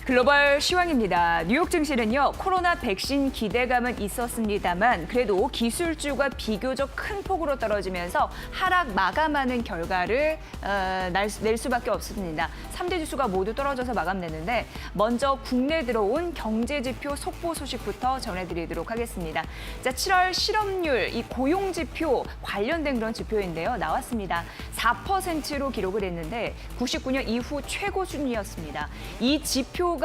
글로벌 시황입니다. 뉴욕 증시는요, 코로나 백신 기대감은 있었습니다만 그래도 기술주가 비교적 큰 폭으로 떨어지면서 하락 마감하는 결과를 낼 수밖에 없습니다. 3대 지수가 모두 떨어져서 마감됐는데 먼저 국내 들어온 경제지표 속보 소식부터 전해드리도록 하겠습니다. 자, 7월 실업률, 이 고용지표 관련된 그런 지표인데요. 나왔습니다. 4%로 기록을 했는데 99년 이후 최고 수준이었습니다. 이 지표가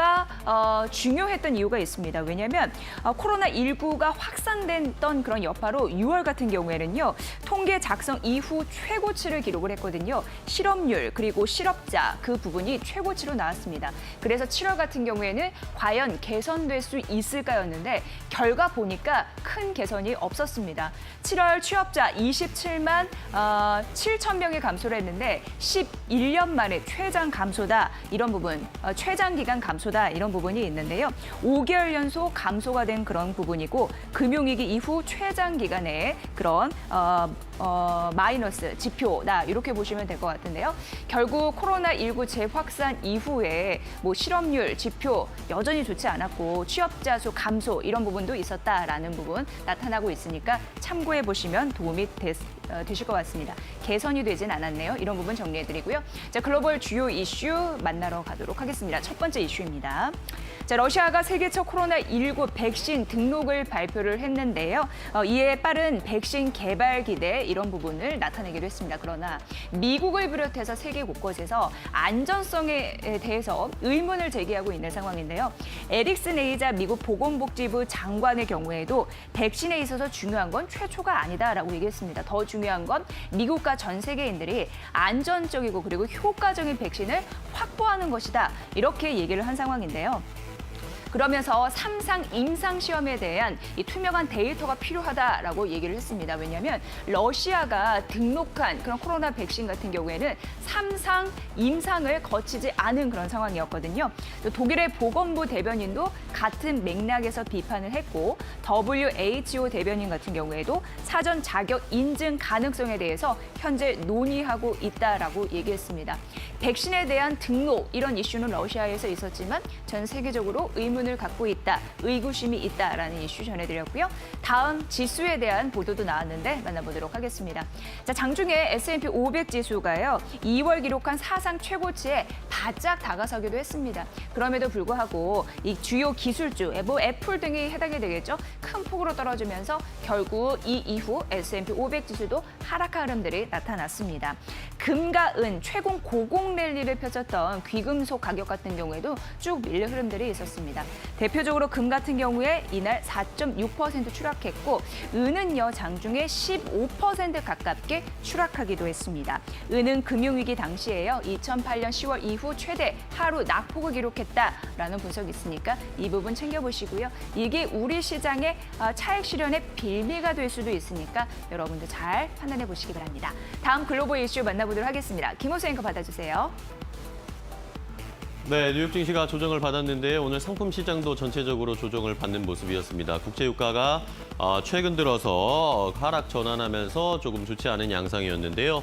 중요했던 이유가 있습니다. 왜냐하면 코로나19가 확산됐던 그런 여파로 6월 같은 경우에는요. 통계 작성 이후 최고치를 기록을 했거든요. 실업률 그리고 실업자 그 부분이 최고치로 나왔습니다. 그래서 7월 같은 경우에는 과연 개선될 수 있을까였는데 결과 보니까 큰 개선이 없었습니다. 7월 취업자 27만 7천 명이 감소를 했는데 11년 만에 최장 감소다. 이런 부분, 최장 기간 감소다. 이런 부분이 있는데요. 5개월 연속 감소가 된 그런 부분이고 금융위기 이후 최장 기간의 그런 마이너스 지표다. 이렇게 보시면 될 것 같은데요. 결국 코로나19 재확산 이후에 뭐 실업률 지표 여전히 좋지 않았고 취업자 수 감소 이런 부분도 있었다라는 부분 나타나고 있으니까 참고해 보시면 도움이 되실 것 같습니다. 개선이 되진 않았네요. 이런 부분 정리해드리고요. 자, 글로벌 주요 이슈 만나러 가도록 하겠습니다. 첫 번째 이슈입니다. 자, 러시아가 세계 첫 코로나19 백신 등록을 발표를 했는데요. 이에 빠른 백신 개발 기대 이런 부분을 나타내기도 했습니다. 그러나 미국을 비롯해서 세계 곳곳에서 안전성에 대해서 의문을 제기하고 있는 상황인데요. 에릭스 네이자 미국 보건복지부 장관의 경우에도 백신에 있어서 중요한 건 최초가 아니다라고 얘기했습니다. 더 중요한 건 미국과 전 세계인들이 안전적이고 그리고 효과적인 백신을 확보하는 것이다. 이렇게 얘기를 한 상황인데요. 그러면서 3상 임상시험에 대한 이 투명한 데이터가 필요하다라고 얘기를 했습니다. 왜냐하면 러시아가 등록한 그런 코로나 백신 같은 경우에는 3상 임상을 거치지 않은 그런 상황이었거든요. 또 독일의 보건부 대변인도 같은 맥락에서 비판을 했고 WHO 대변인 같은 경우에도 사전 자격 인증 가능성에 대해서 현재 논의하고 있다라고 얘기했습니다. 백신에 대한 등록 이런 이슈는 러시아에서 있었지만 전 세계적으로 의문을 갖고 있다, 의구심이 있다라는 이슈 전해드렸고요. 다음 지수에 대한 보도도 나왔는데 만나보도록 하겠습니다. 자, 장중에 S&P 500 지수가요 2월 기록한 사상 최고치에 바짝 다가서기도 했습니다. 그럼에도 불구하고 이 주요 기술주, 뭐 애플 등이 해당이 되겠죠. 큰 폭으로 떨어지면서 결국 이 이후 S&P 500 지수도 하락한 흐름들이 나타났습니다. 금과 은 최고 고공 랠리를 펼쳤던 귀금속 가격 같은 경우에도 쭉 밀릴 흐름들이 있었습니다. 대표적으로 금 같은 경우에 이날 4.6% 추락했고 은은요 장중에 15% 가깝게 추락하기도 했습니다. 은은 금융위기 당시에요. 2008년 10월 이후 최대 하루 낙폭을 기록했다라는 분석이 있으니까 이 부분 챙겨보시고요. 이게 우리 시장의 차익 실현의 빌미가 될 수도 있으니까 여러분들 잘 판단해 보시기 바랍니다. 다음 글로벌 이슈 만나보도록 하겠습니다. 김호수 앵커 받아주세요. 네, 뉴욕 증시가 조정을 받았는데 오늘 상품 시장도 전체적으로 조정을 받는 모습이었습니다. 국제유가가 최근 들어서 하락 전환하면서 조금 좋지 않은 양상이었는데요.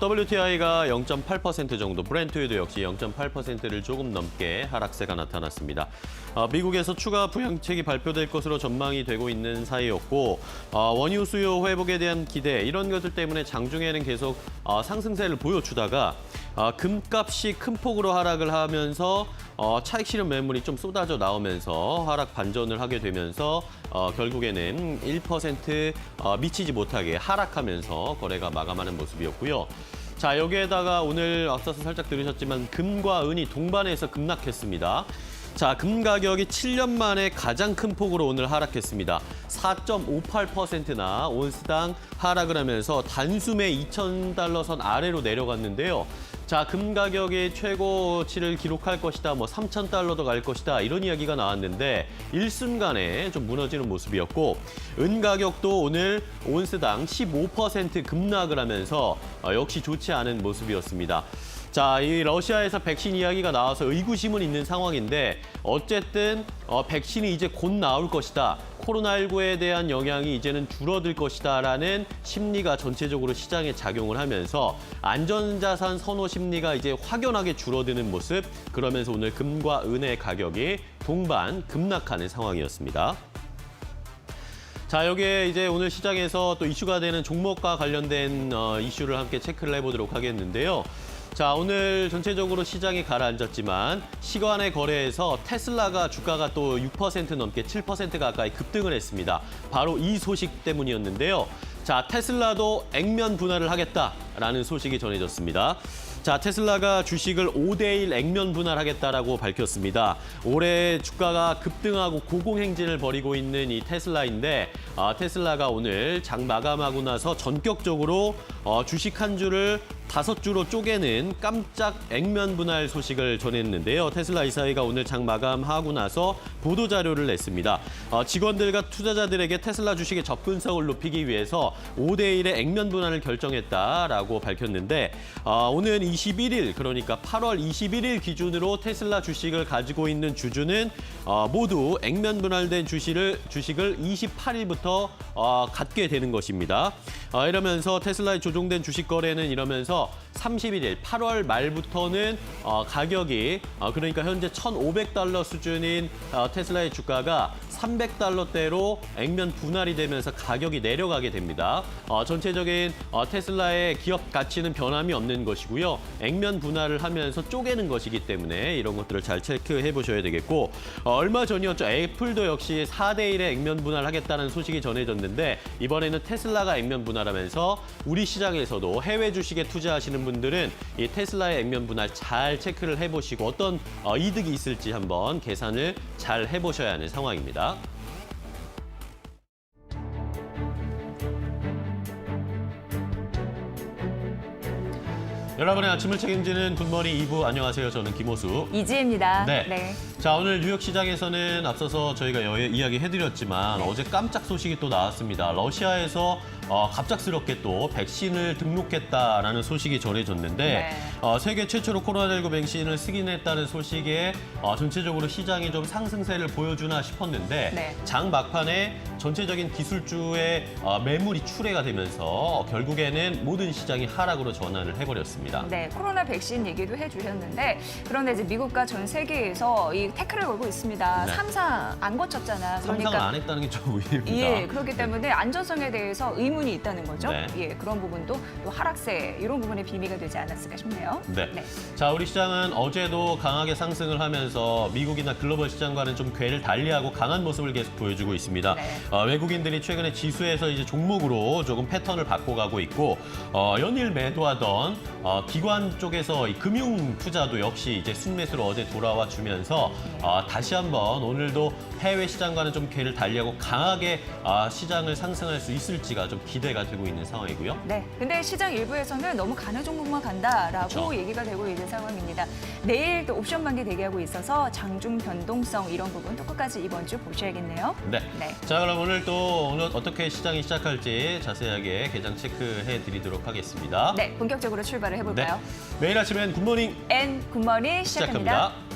WTI가 0.8% 정도, 브렌트유도 역시 0.8%를 조금 넘게 하락세가 나타났습니다. 미국에서 추가 부양책이 발표될 것으로 전망이 되고 있는 사이였고 원유 수요 회복에 대한 기대 이런 것들 때문에 장중에는 계속 상승세를 보여주다가 금값이 큰 폭으로 하락을 하면서 차익 실현 매물이 좀 쏟아져 나오면서 하락 반전을 하게 되면서 결국에는 1% 미치지 못하게 하락하면서 거래가 마감하는 모습이었고요. 자, 여기에다가 오늘 앞서서 살짝 들으셨지만 금과 은이 동반해서 급락했습니다. 자, 금 가격이 7년 만에 가장 큰 폭으로 오늘 하락했습니다. 4.58%나 온스당 하락을 하면서 단숨에 $2,000 선 아래로 내려갔는데요. 자, 금 가격이 최고치를 기록할 것이다, 뭐 $3,000도 갈 것이다 이런 이야기가 나왔는데 일순간에 좀 무너지는 모습이었고 은 가격도 오늘 온스당 15% 급락을 하면서 역시 좋지 않은 모습이었습니다. 자, 이 러시아에서 백신 이야기가 나와서 의구심은 있는 상황인데 어쨌든 백신이 이제 곧 나올 것이다. 코로나19에 대한 영향이 이제는 줄어들 것이다라는 심리가 전체적으로 시장에 작용을 하면서 안전자산 선호 심리가 이제 확연하게 줄어드는 모습, 그러면서 오늘 금과 은의 가격이 동반 급락하는 상황이었습니다. 자, 여기에 이제 오늘 시장에서 또 이슈가 되는 종목과 관련된 이슈를 함께 체크를 해보도록 하겠는데요. 자, 오늘 전체적으로 시장이 가라앉았지만 시간의 거래에서 테슬라가 주가가 또 6% 넘게 7% 가까이 급등을 했습니다. 바로 이 소식 때문이었는데요. 자, 테슬라도 액면 분할을 하겠다라는 소식이 전해졌습니다. 자, 테슬라가 주식을 5대1 액면 분할하겠다라고 밝혔습니다. 올해 주가가 급등하고 고공행진을 벌이고 있는 이 테슬라인데 테슬라가 오늘 장 마감하고 나서 전격적으로 주식 한 주를 5주로 쪼개는 깜짝 액면 분할 소식을 전했는데요. 테슬라 이사회가 오늘 장 마감하고 나서 보도자료를 냈습니다. 직원들과 투자자들에게 테슬라 주식의 접근성을 높이기 위해서 5대1의 액면 분할을 결정했다라고 밝혔는데 오는 21일, 그러니까 8월 21일 기준으로 테슬라 주식을 가지고 있는 주주는 모두 액면 분할된 주식을 28일부터 갖게 되는 것입니다. 이러면서 테슬라의 조종된 주식 거래는 이러면서 31일, 8월 말부터는 가격이 그러니까 현재 $1,500 수준인 테슬라의 주가가 $300대로 액면 분할이 되면서 가격이 내려가게 됩니다. 전체적인 테슬라의 기업 가치는 변함이 없는 것이고요. 액면 분할을 하면서 쪼개는 것이기 때문에 이런 것들을 잘 체크해 보셔야 되겠고 얼마 전이었죠. 애플도 역시 4대1의 액면 분할하겠다는 소식이 전해졌는데 이번에는 테슬라가 액면 분할하면서 우리 시장에서도 해외 주식에 투자하시는 분들은 이 테슬라의 액면 분할 잘 체크를 해보시고 어떤 이득이 있을지 한번 계산을 잘 해보셔야 하는 상황입니다. 여러분의 아침을 책임지는 굿모닝 2부, 안녕하세요. 저는 김호수. 이지혜입니다. 네. 자, 오늘 뉴욕 시장에서는 앞서서 저희가 이야기해드렸지만 어제 깜짝 소식이 또 나왔습니다. 러시아에서 갑작스럽게 또 백신을 등록했다라는 소식이 전해졌는데 세계 최초로 코로나19 백신을 승인했다는 소식에 전체적으로 시장이 좀 상승세를 보여주나 싶었는데 장 막판에 전체적인 기술주의 매물이 출회가 되면서 결국에는 모든 시장이 하락으로 전환을 해버렸습니다. 네, 코로나 백신 얘기도 해주셨는데 그런데 이제 미국과 전 세계에서 이 태클을 걸고 있습니다. 네. 3상 안 거쳤잖아. 상상을 안 했다는 게 좀 의미입니다. 예, 그렇기 때문에 안전성에 대해서 의문이 있다는 거죠. 네. 예, 그런 부분도 또 하락세 이런 부분에 비미가 되지 않았을까 싶네요. 네. 자, 우리 시장은 어제도 강하게 상승을 하면서 미국이나 글로벌 시장과는 좀 궤를 달리하고 강한 모습을 계속 보여주고 있습니다. 외국인들이 최근에 지수에서 이제 종목으로 조금 패턴을 바꿔가고 있고 연일 매도하던 기관 쪽에서 이 금융 투자도 역시 이제 순매수로 어제 돌아와 주면서 다시 한번 오늘도 해외 시장과는 좀 궤를 달리하고 강하게 시장을 상승할 수 있을지가 좀 기대가 되고 있는 상황이고요. 네, 근데 시장 일부에서는 너무 가는 종목만 간다라고 그렇죠. 얘기가 되고 있는 상황입니다. 내일 또 옵션 만기 대기하고 있어서 장중 변동성 이런 부분도 끝까지 이번 주 보셔야겠네요. 네. 자, 그럼 오늘 어떻게 시장이 시작할지 자세하게 개장 체크해 드리도록 하겠습니다. 네, 본격적으로 출발을 해볼까요? 매일 아침엔 굿모닝 앤 굿모닝 시작합니다. 시작합니다.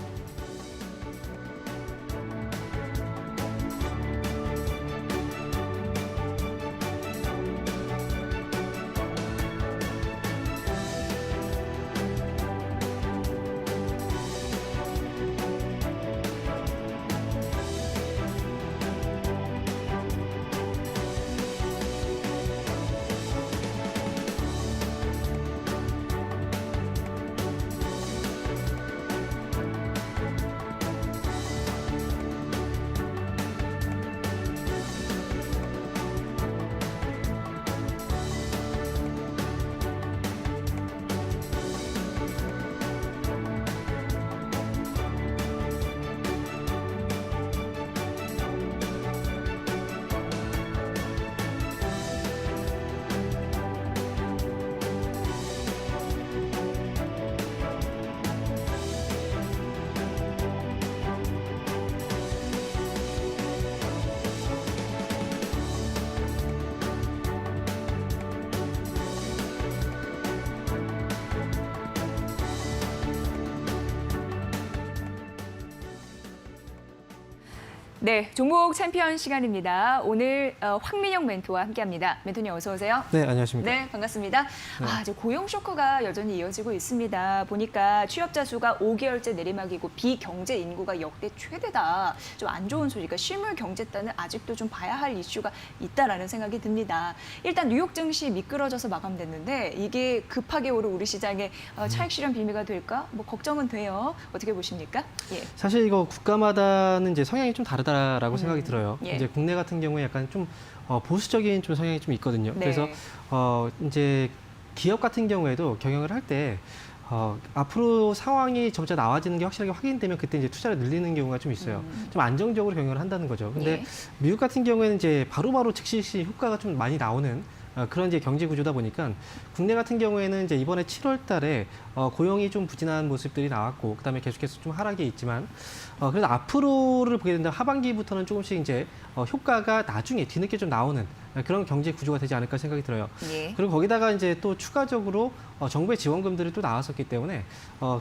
네, 종목 챔피언 시간입니다. 오늘 황민영 멘토와 함께합니다. 멘토님 어서 오세요. 네, 안녕하십니까. 네, 반갑습니다. 이제 고용 쇼크가 여전히 이어지고 있습니다. 보니까 취업자 수가 5개월째 내리막이고 비경제 인구가 역대 최대다. 좀 안 좋은 소리가 실물 경제단은 아직도 좀 봐야 할 이슈가 있다라는 생각이 듭니다. 일단 뉴욕 증시 미끄러져서 마감됐는데 이게 급하게 오른 우리 시장에 차익 실현 빌미가 될까? 뭐 걱정은 돼요. 어떻게 보십니까? 예. 사실 이거 국가마다는 이제 성향이 좀 다르다라고 생각이 들어요. 예. 이제 국내 같은 경우에 약간 좀 보수적인 좀 성향이 좀 있거든요. 네. 그래서 이제 기업 같은 경우에도 경영을 할 때 앞으로 상황이 점차 나아지는 게 확실하게 확인되면 그때 이제 투자를 늘리는 경우가 좀 있어요. 좀 안정적으로 경영을 한다는 거죠. 근데 예. 미국 같은 경우에는 이제 바로바로 즉시 효과가 좀 많이 나오는 그런 이제 경제 구조다 보니까 국내 같은 경우에는 이제 이번에 7월 달에 고용이 좀 부진한 모습들이 나왔고 그다음에 계속해서 좀 하락이 있지만 그래서 앞으로를 보게 된다면 하반기부터는 조금씩 이제 효과가 나중에 뒤늦게 좀 나오는 그런 경제 구조가 되지 않을까 생각이 들어요. 예. 그리고 거기다가 이제 또 추가적으로 정부의 지원금들이 또 나왔었기 때문에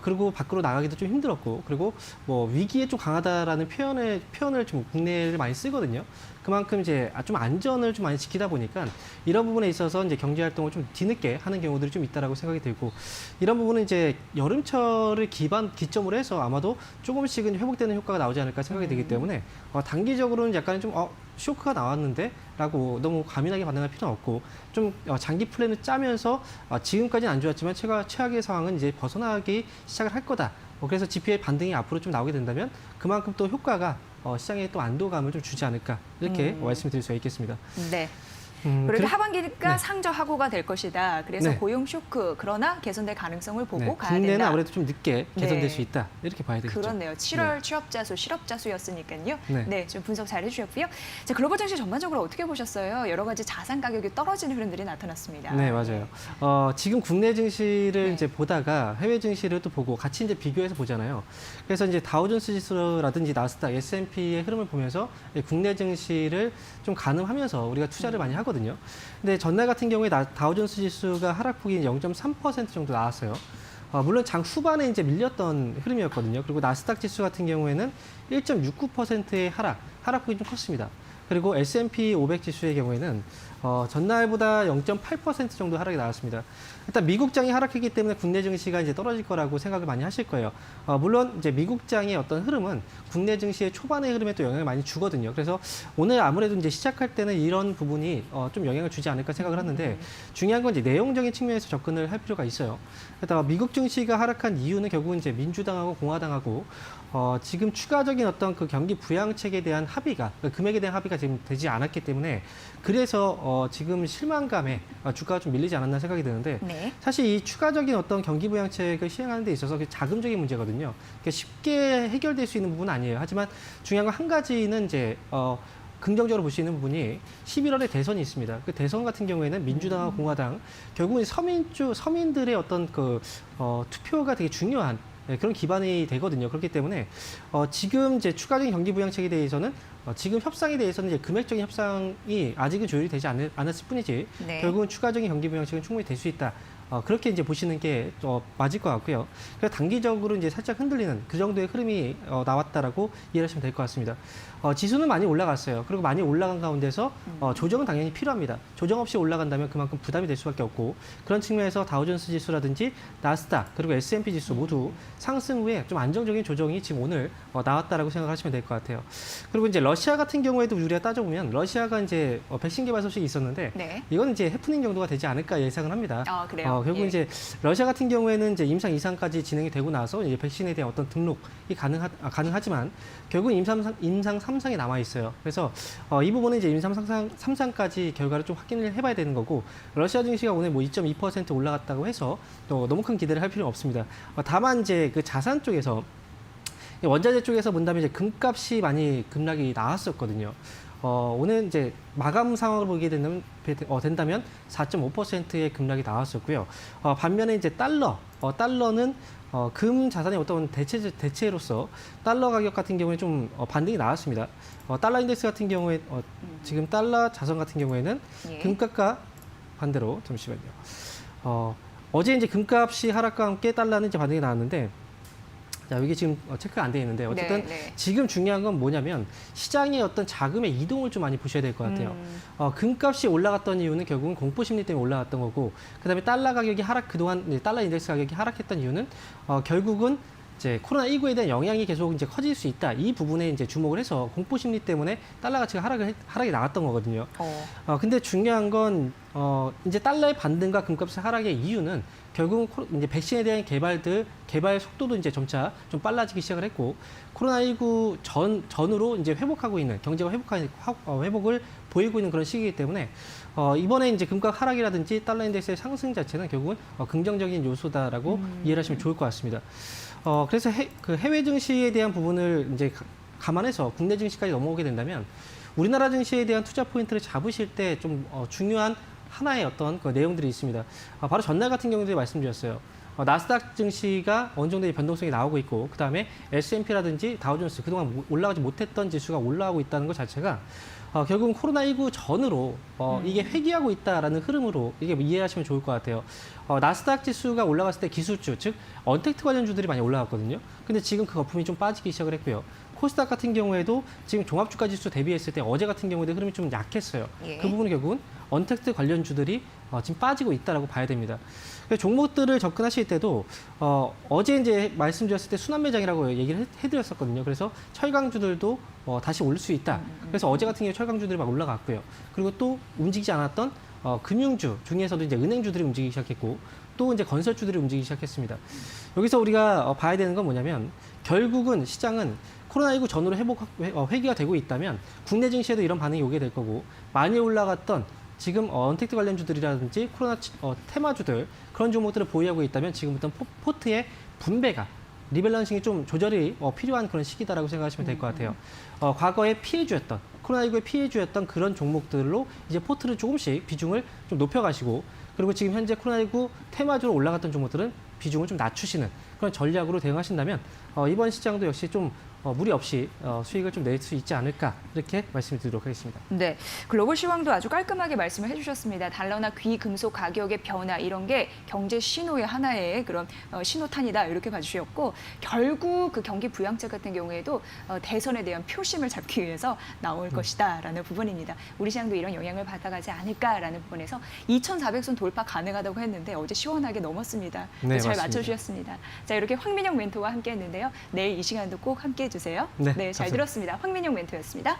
그리고 밖으로 나가기도 좀 힘들었고 그리고 뭐 위기에 좀 강하다라는 표현을 좀 국내를 많이 쓰거든요. 그만큼 이제 좀 안전을 좀 많이 지키다 보니까 이런 부분에 있어서 이제 경제 활동을 좀 뒤늦게 하는 경우들이 좀 있다라고 생각이 들고 이런 부분은 이제 여름철을 기점으로 해서 아마도 조금씩은 회복되는 효과가 나오지 않을까 생각이 들기 때문에 단기적으로는 약간 좀 쇼크가 나왔는데 라고 너무 과민하게 반응할 필요는 없고 좀 장기 플랜을 짜면서 지금까지는 안 좋았지만 최악의 상황은 이제 벗어나기 시작을 할 거다. 그래서 GPI 반등이 앞으로 좀 나오게 된다면 그만큼 또 효과가 시장에 또 안도감을 좀 주지 않을까 이렇게 말씀드릴 수가 있겠습니다. 네. 그래도 하반기니까 네. 상저하고가 될 것이다. 그래서 네. 고용 쇼크 그러나 개선될 가능성을 보고 네, 가야 국내는 된다. 아무래도 좀 늦게 개선될 네. 수 있다 이렇게 봐야 되겠죠. 그렇네요. 7월 취업자 수, 실업자 수였으니까요. 네. 네, 좀 분석 잘 해주셨고요. 자, 글로벌 증시 전반적으로 어떻게 보셨어요? 여러 가지 자산 가격이 떨어지는 흐름들이 나타났습니다. 네, 맞아요. 지금 국내 증시를 네. 이제 보다가 해외 증시를 또 보고 같이 이제 비교해서 보잖아요. 그래서 이제 다우존스 지수라든지 나스닥, S&P의 흐름을 보면서 국내 증시를 좀 가늠하면서 우리가 투자를 많이 하거든요. 근데 전날 같은 경우에 다우존스 지수가 하락폭이 0.3% 정도 나왔어요. 물론 장 후반에 이제 밀렸던 흐름이었거든요. 그리고 나스닥 지수 같은 경우에는 1.69%의 하락폭이 좀 컸습니다. 그리고 S&P 500 지수의 경우에는 전날보다 0.8% 정도 하락이 나왔습니다. 일단 미국장이 하락했기 때문에 국내 증시가 이제 떨어질 거라고 생각을 많이 하실 거예요. 물론 이제 미국장의 어떤 흐름은 국내 증시의 초반의 흐름에 또 영향을 많이 주거든요. 그래서 오늘 아무래도 이제 시작할 때는 이런 부분이 좀 영향을 주지 않을까 생각을 하는데 중요한 건 이제 내용적인 측면에서 접근을 할 필요가 있어요. 게다가 미국 증시가 하락한 이유는 결국은 이제 민주당하고 공화당하고 지금 추가적인 어떤 그 경기 부양책에 대한 합의가 금액에 대한 합의가 지금 되지 않았기 때문에 그래서 지금 실망감에 주가가 좀 밀리지 않았나 생각이 드는데 네. 사실 이 추가적인 어떤 경기 부양책을 시행하는 데 있어서 자금적인 문제거든요. 쉽게 해결될 수 있는 부분은 아니에요. 하지만 중요한 건 한 가지는 이제 긍정적으로 볼 수 있는 부분이 11월에 대선이 있습니다. 그 대선 같은 경우에는 민주당과 공화당 결국은 서민들의 어떤 그 투표가 되게 중요한 그런 기반이 되거든요. 그렇기 때문에 지금 이제 추가적인 경기 부양책에 대해서는 지금 협상에 대해서는 이제 금액적인 협상이 아직은 조율이 되지 않았을 뿐이지 네. 결국은 추가적인 경기 부양책은 충분히 될 수 있다. 그렇게 이제 보시는 게 맞을 것 같고요. 그래서 단기적으로 이제 살짝 흔들리는 그 정도의 흐름이 나왔다라고 이해하시면 될 것 같습니다. 지수는 많이 올라갔어요. 그리고 많이 올라간 가운데서 조정은 당연히 필요합니다. 조정 없이 올라간다면 그만큼 부담이 될 수밖에 없고 그런 측면에서 다우존스 지수라든지 나스닥 그리고 S&P 지수 모두 상승 후에 좀 안정적인 조정이 지금 오늘 나왔다라고 생각하시면 될 것 같아요. 그리고 이제 러시아 같은 경우에도 우리가 따져보면 러시아가 이제 백신 개발 소식이 있었는데 네. 이건 이제 해프닝 정도가 되지 않을까 예상을 합니다. 그래요? 결국 예. 이제 러시아 같은 경우에는 이제 임상 2상까지 진행이 되고 나서 이제 백신에 대한 어떤 등록이 가능하지만 결국 임상 3상이 남아 있어요. 그래서 이 부분은 이제 임상 3상까지 결과를 좀 확인을 해봐야 되는 거고 러시아 증시가 오늘 뭐 2.2% 올라갔다고 해서 또 너무 큰 기대를 할 필요는 없습니다. 다만 이제 그 자산 쪽에서 원자재 쪽에서 본다면 이제 금값이 많이 급락이 나왔었거든요. 오늘 이제 마감 상황을 보게 된다면 4.5%의 급락이 나왔었고요. 반면에 이제 달러는 금 자산의 어떤 대체로서 달러 가격 같은 경우에 좀 반등이 나왔습니다. 달러 인덱스 같은 경우에 지금 달러 자산 같은 경우에는 예. 금값과 반대로 잠시만요. 어제 이제 금값이 하락과 함께 달러는 이제 반등이 나왔는데 자, 이게 지금 체크가 안 돼 있는데 어쨌든 네. 지금 중요한 건 뭐냐면 시장의 어떤 자금의 이동을 좀 많이 보셔야 될 것 같아요. 금값이 올라갔던 이유는 결국은 공포 심리 때문에 올라갔던 거고, 그다음에 달러 가격이 그동안 달러 인덱스 가격이 하락했던 이유는 결국은 이제 코로나19에 대한 영향이 계속 이제 커질 수 있다. 이 부분에 이제 주목을 해서 공포 심리 때문에 달러 가치가 하락이 나왔던 거거든요. 근데 중요한 건 이제 달러의 반등과 금값의 하락의 이유는 결국은 이제 백신에 대한 개발 속도도 이제 점차 좀 빨라지기 시작을 했고, 코로나19 전으로 이제 회복하고 있는 경제가 회복을 보이고 있는 그런 시기이기 때문에 이번에 이제 금값 하락이라든지 달러 인덱스의 상승 자체는 결국은 긍정적인 요소다라고 이해를 하시면 좋을 것 같습니다. 그래서 해외 증시에 대한 부분을 이제 감안해서 국내 증시까지 넘어오게 된다면 우리나라 증시에 대한 투자 포인트를 잡으실 때 좀 중요한 하나의 어떤 그 내용들이 있습니다. 바로 전날 같은 경우도 말씀드렸어요. 나스닥 증시가 어느 정도의 변동성이 나오고 있고, 그 다음에 S&P라든지 다우존스 그동안 올라가지 못했던 지수가 올라가고 있다는 것 자체가 결국은 코로나19 전으로 이게 회귀하고 있다라는 흐름으로 이게 이해하시면 좋을 것 같아요. 나스닥 지수가 올라갔을 때 기술주, 즉 언택트 관련주들이 많이 올라갔거든요. 근데 지금 그 거품이 좀 빠지기 시작을 했고요. 코스닥 같은 경우에도 지금 종합주가 지수 대비했을 때 어제 같은 경우에도 흐름이 좀 약했어요. 예. 그 부분은 결국은 언택트 관련주들이 지금 빠지고 있다라고 봐야 됩니다. 종목들을 접근하실 때도 어제 이제 말씀드렸을 때 순환 매장이라고 얘기를 해드렸었거든요. 그래서 철강주들도 다시 오를 수 있다. 그래서 어제 같은 경우에 철강주들이 막 올라갔고요. 그리고 또 움직이지 않았던 금융주 중에서도 이제 은행주들이 움직이기 시작했고, 또 이제 건설주들이 움직이기 시작했습니다. 여기서 우리가 봐야 되는 건 뭐냐면 결국은 시장은 코로나19 전으로 회귀가 되고 있다면 국내 증시에도 이런 반응이 오게 될 거고, 많이 올라갔던 지금 언택트 관련주들이라든지 코로나 테마주들 그런 종목들을 보유하고 있다면 지금부터 포트의 분배가 리밸런싱이 좀 조절이 필요한 그런 시기다라고 생각하시면 될 것 같아요. 과거에 피해주였던 코로나19의 피해주였던 그런 종목들로 이제 포트를 조금씩 비중을 좀 높여가시고, 그리고 지금 현재 코로나19 테마주로 올라갔던 종목들은 비중을 좀 낮추시는 그런 전략으로 대응하신다면 이번 시장도 역시 좀 무리 없이 수익을 좀 낼 수 있지 않을까, 이렇게 말씀드리도록 하겠습니다. 네, 글로벌 시황도 아주 깔끔하게 말씀을 해주셨습니다. 달러나 귀금속 가격의 변화 이런 게 경제 신호의 하나의 그런 신호탄이다 이렇게 봐주셨고, 결국 그 경기 부양책 같은 경우에도 대선에 대한 표심을 잡기 위해서 나올 것이다라는 부분입니다. 우리 시장도 이런 영향을 받아가지 않을까라는 부분에서 2,400선 돌파 가능하다고 했는데 어제 시원하게 넘었습니다. 네, 잘 맞습니다. 맞춰주셨습니다. 자, 이렇게 황민영 멘토와 함께했는데요. 내일 이 시간도 꼭 함께 해주세요. 네, 잘 감사합니다. 들었습니다. 황민영 멘토였습니다.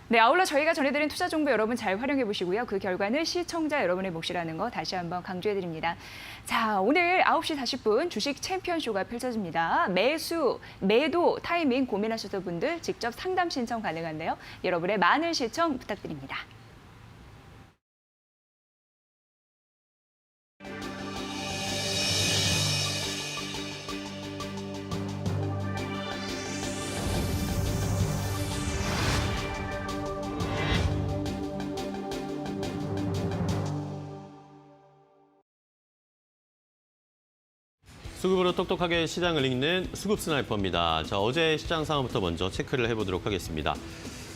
네, 아울러 저희가 전해드린 투자 정보 여러분 잘 활용해 보시고요. 그 결과는 시청자 여러분의 몫이라는 거 다시 한번 강조해 드립니다. 자, 오늘 9시 40분 주식 챔피언쇼가 펼쳐집니다. 매수, 매도 타이밍 고민하셨던 분들 직접 상담 신청 가능한데요. 여러분의 많은 시청 부탁드립니다. 수급으로 똑똑하게 시장을 읽는 수급 스나이퍼입니다. 자, 어제 시장 상황부터 먼저 체크를 해보도록 하겠습니다.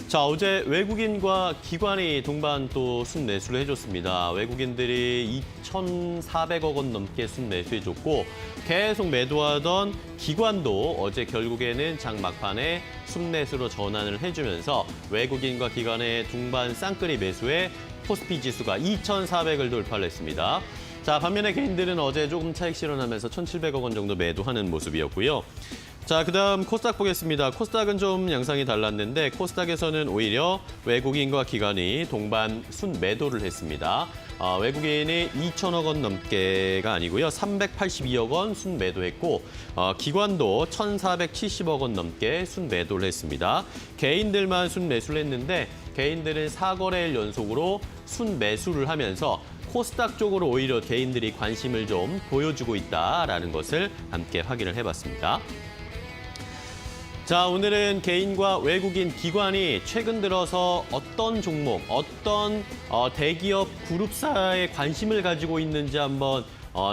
자, 어제 외국인과 기관이 동반 또 순매수를 해줬습니다. 외국인들이 2,400억 원 넘게 순매수해줬고, 계속 매도하던 기관도 어제 결국에는 장 막판에 순매수로 전환을 해주면서 외국인과 기관의 동반 쌍끌이 매수에 코스피 지수가 2,400을 돌파를 했습니다. 자, 반면에 개인들은 어제 조금 차익 실현하면서 1,700억 원 정도 매도하는 모습이었고요. 자, 그다음 코스닥 보겠습니다. 코스닥은 좀 양상이 달랐는데 코스닥에서는 오히려 외국인과 기관이 동반 순매도를 했습니다. 외국인이 2,000억 원 넘게가 아니고요. 382억 원 순매도했고, 기관도 1,470억 원 넘게 순매도를 했습니다. 개인들만 순매수를 했는데 개인들은 4거래일 연속으로 순매수를 하면서 코스닥 쪽으로 오히려 개인들이 관심을 좀 보여주고 있다라는 것을 함께 확인을 해봤습니다. 자, 오늘은 개인과 외국인 기관이 최근 들어서 어떤 종목, 어떤 대기업 그룹사에 관심을 가지고 있는지 한번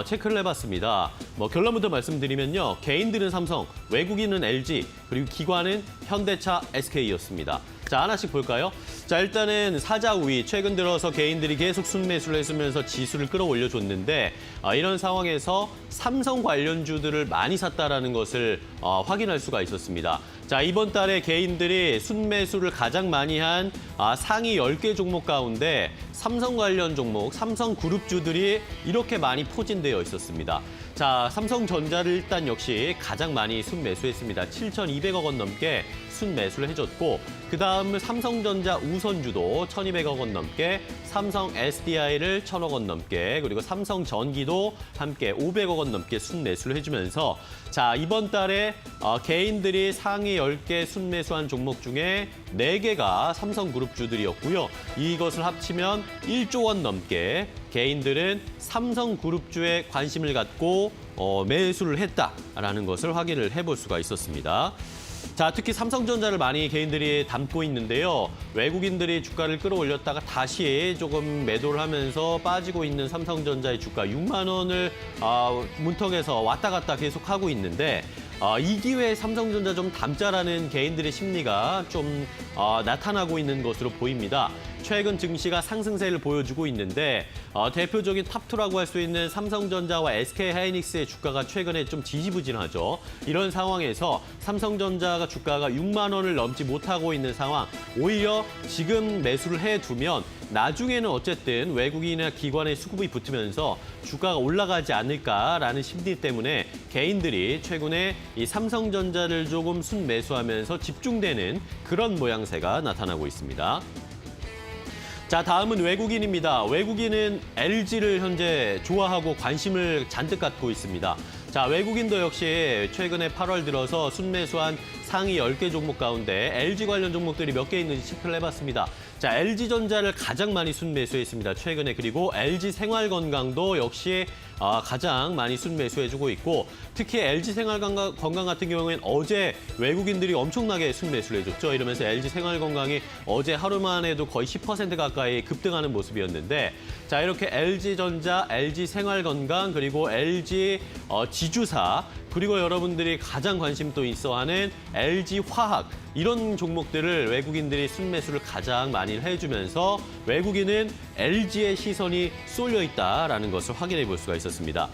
체크를 해봤습니다. 결론부터 말씀드리면요. 개인들은 삼성, 외국인은 LG, 그리고 기관은 현대차, SK였습니다. 자, 하나씩 볼까요? 자, 일단은 사자 우위. 최근 들어서 개인들이 계속 순매수를 해주면서 지수를 끌어올려줬는데 이런 상황에서 삼성 관련주들을 많이 샀다라는 것을 확인할 수가 있었습니다. 자, 이번 달에 개인들이 순매수를 가장 많이 한 상위 10개 종목 가운데 삼성 관련 종목, 삼성그룹주들이 이렇게 많이 포진되어 있었습니다. 자, 삼성전자를 일단 역시 가장 많이 순매수했습니다. 7,200억 원 넘게 순매수를 해줬고 그다음 삼성전자 우선주도 1,200억 원 넘게, 삼성 SDI를 1,000억 원 넘게, 그리고 삼성전기도 함께 500억 원 넘게 순매수를 해주면서 자, 이번 달에 개인들이 상위 10개 순매수한 종목 중에 4개가 삼성그룹주들이었고요. 이것을 합치면 1조 원 넘게 개인들은 삼성그룹주에 관심을 갖고 매수를 했다라는 것을 확인을 해볼 수가 있었습니다. 자, 특히 삼성전자를 많이 개인들이 담고 있는데요. 외국인들이 주가를 끌어올렸다가 다시 조금 매도를 하면서 빠지고 있는 삼성전자의 주가 6만 원을 문턱에서 왔다 갔다 계속 하고 있는데 이 기회에 삼성전자 좀 담자라는 개인들의 심리가 좀 나타나고 있는 것으로 보입니다. 최근 증시가 상승세를 보여주고 있는데 대표적인 탑2라고 할 수 있는 삼성전자와 SK하이닉스의 주가가 최근에 좀 지지부진하죠. 이런 상황에서 삼성전자가 주가가 6만 원을 넘지 못하고 있는 상황, 오히려 지금 매수를 해두면 나중에는 어쨌든 외국인이나 기관의 수급이 붙으면서 주가가 올라가지 않을까라는 심리 때문에 개인들이 최근에 이 삼성전자를 조금 순매수하면서 집중되는 그런 모양새가 나타나고 있습니다. 자, 다음은 외국인입니다. 외국인은 LG를 현재 좋아하고 관심을 잔뜩 갖고 있습니다. 자, 외국인도 역시 최근에 8월 들어서 순매수한 상위 10개 종목 가운데 LG 관련 종목들이 몇 개 있는지 체크를 해봤습니다. 자, LG전자를 가장 많이 순매수했습니다. 최근에. 그리고 LG생활건강도 역시 가장 많이 순매수해주고 있고 특히 LG생활건강 같은 경우에는 어제 외국인들이 엄청나게 순매수를 해줬죠. 이러면서 LG생활건강이 어제 하루만 해도 거의 10% 가까이 급등하는 모습이었는데 자, 이렇게 LG전자, LG생활건강 그리고 LG 지주사 그리고 여러분들이 가장 관심 또 있어하는 LG화학 이런 종목들을 외국인들이 순매수를 가장 많이 해주면서 외국인은 LG의 시선이 쏠려 있다라는 것을 확인해 볼 수가 있었습니다.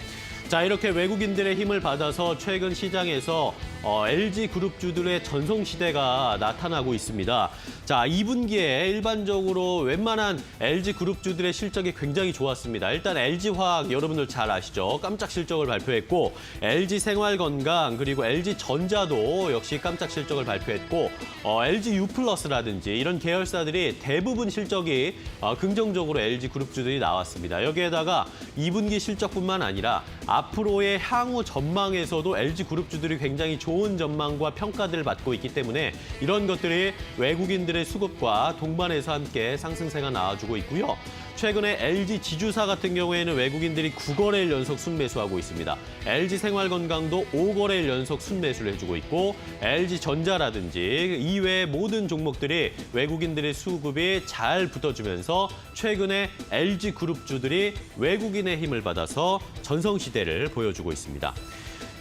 자, 이렇게 외국인들의 힘을 받아서 최근 시장에서 LG그룹주들의 전성시대가 나타나고 있습니다. 자, 2분기에 일반적으로 웬만한 LG그룹주들의 실적이 굉장히 좋았습니다. 일단 LG화학 여러분들 잘 아시죠? 깜짝 실적을 발표했고 LG생활건강 그리고 LG전자도 역시 깜짝 실적을 발표했고 LG유플러스라든지 이런 계열사들이 대부분 실적이 긍정적으로 LG그룹주들이 나왔습니다. 여기에다가 2분기 실적뿐만 아니라 앞으로의 향후 전망에서도 LG그룹주들이 굉장히 좋은 전망과 평가들을 받고 있기 때문에 이런 것들이 외국인들의 수급과 동반해서 함께 상승세가 나와주고 있고요. 최근에 LG지주사 같은 경우에는 외국인들이 9거래일 연속 순매수하고 있습니다. LG생활건강도 5거래일 연속 순매수를 해주고 있고 LG전자라든지 이외의 모든 종목들이 외국인들의 수급이 잘 붙어주면서 최근에 LG그룹주들이 외국인의 힘을 받아서 전성시대를 보여주고 있습니다.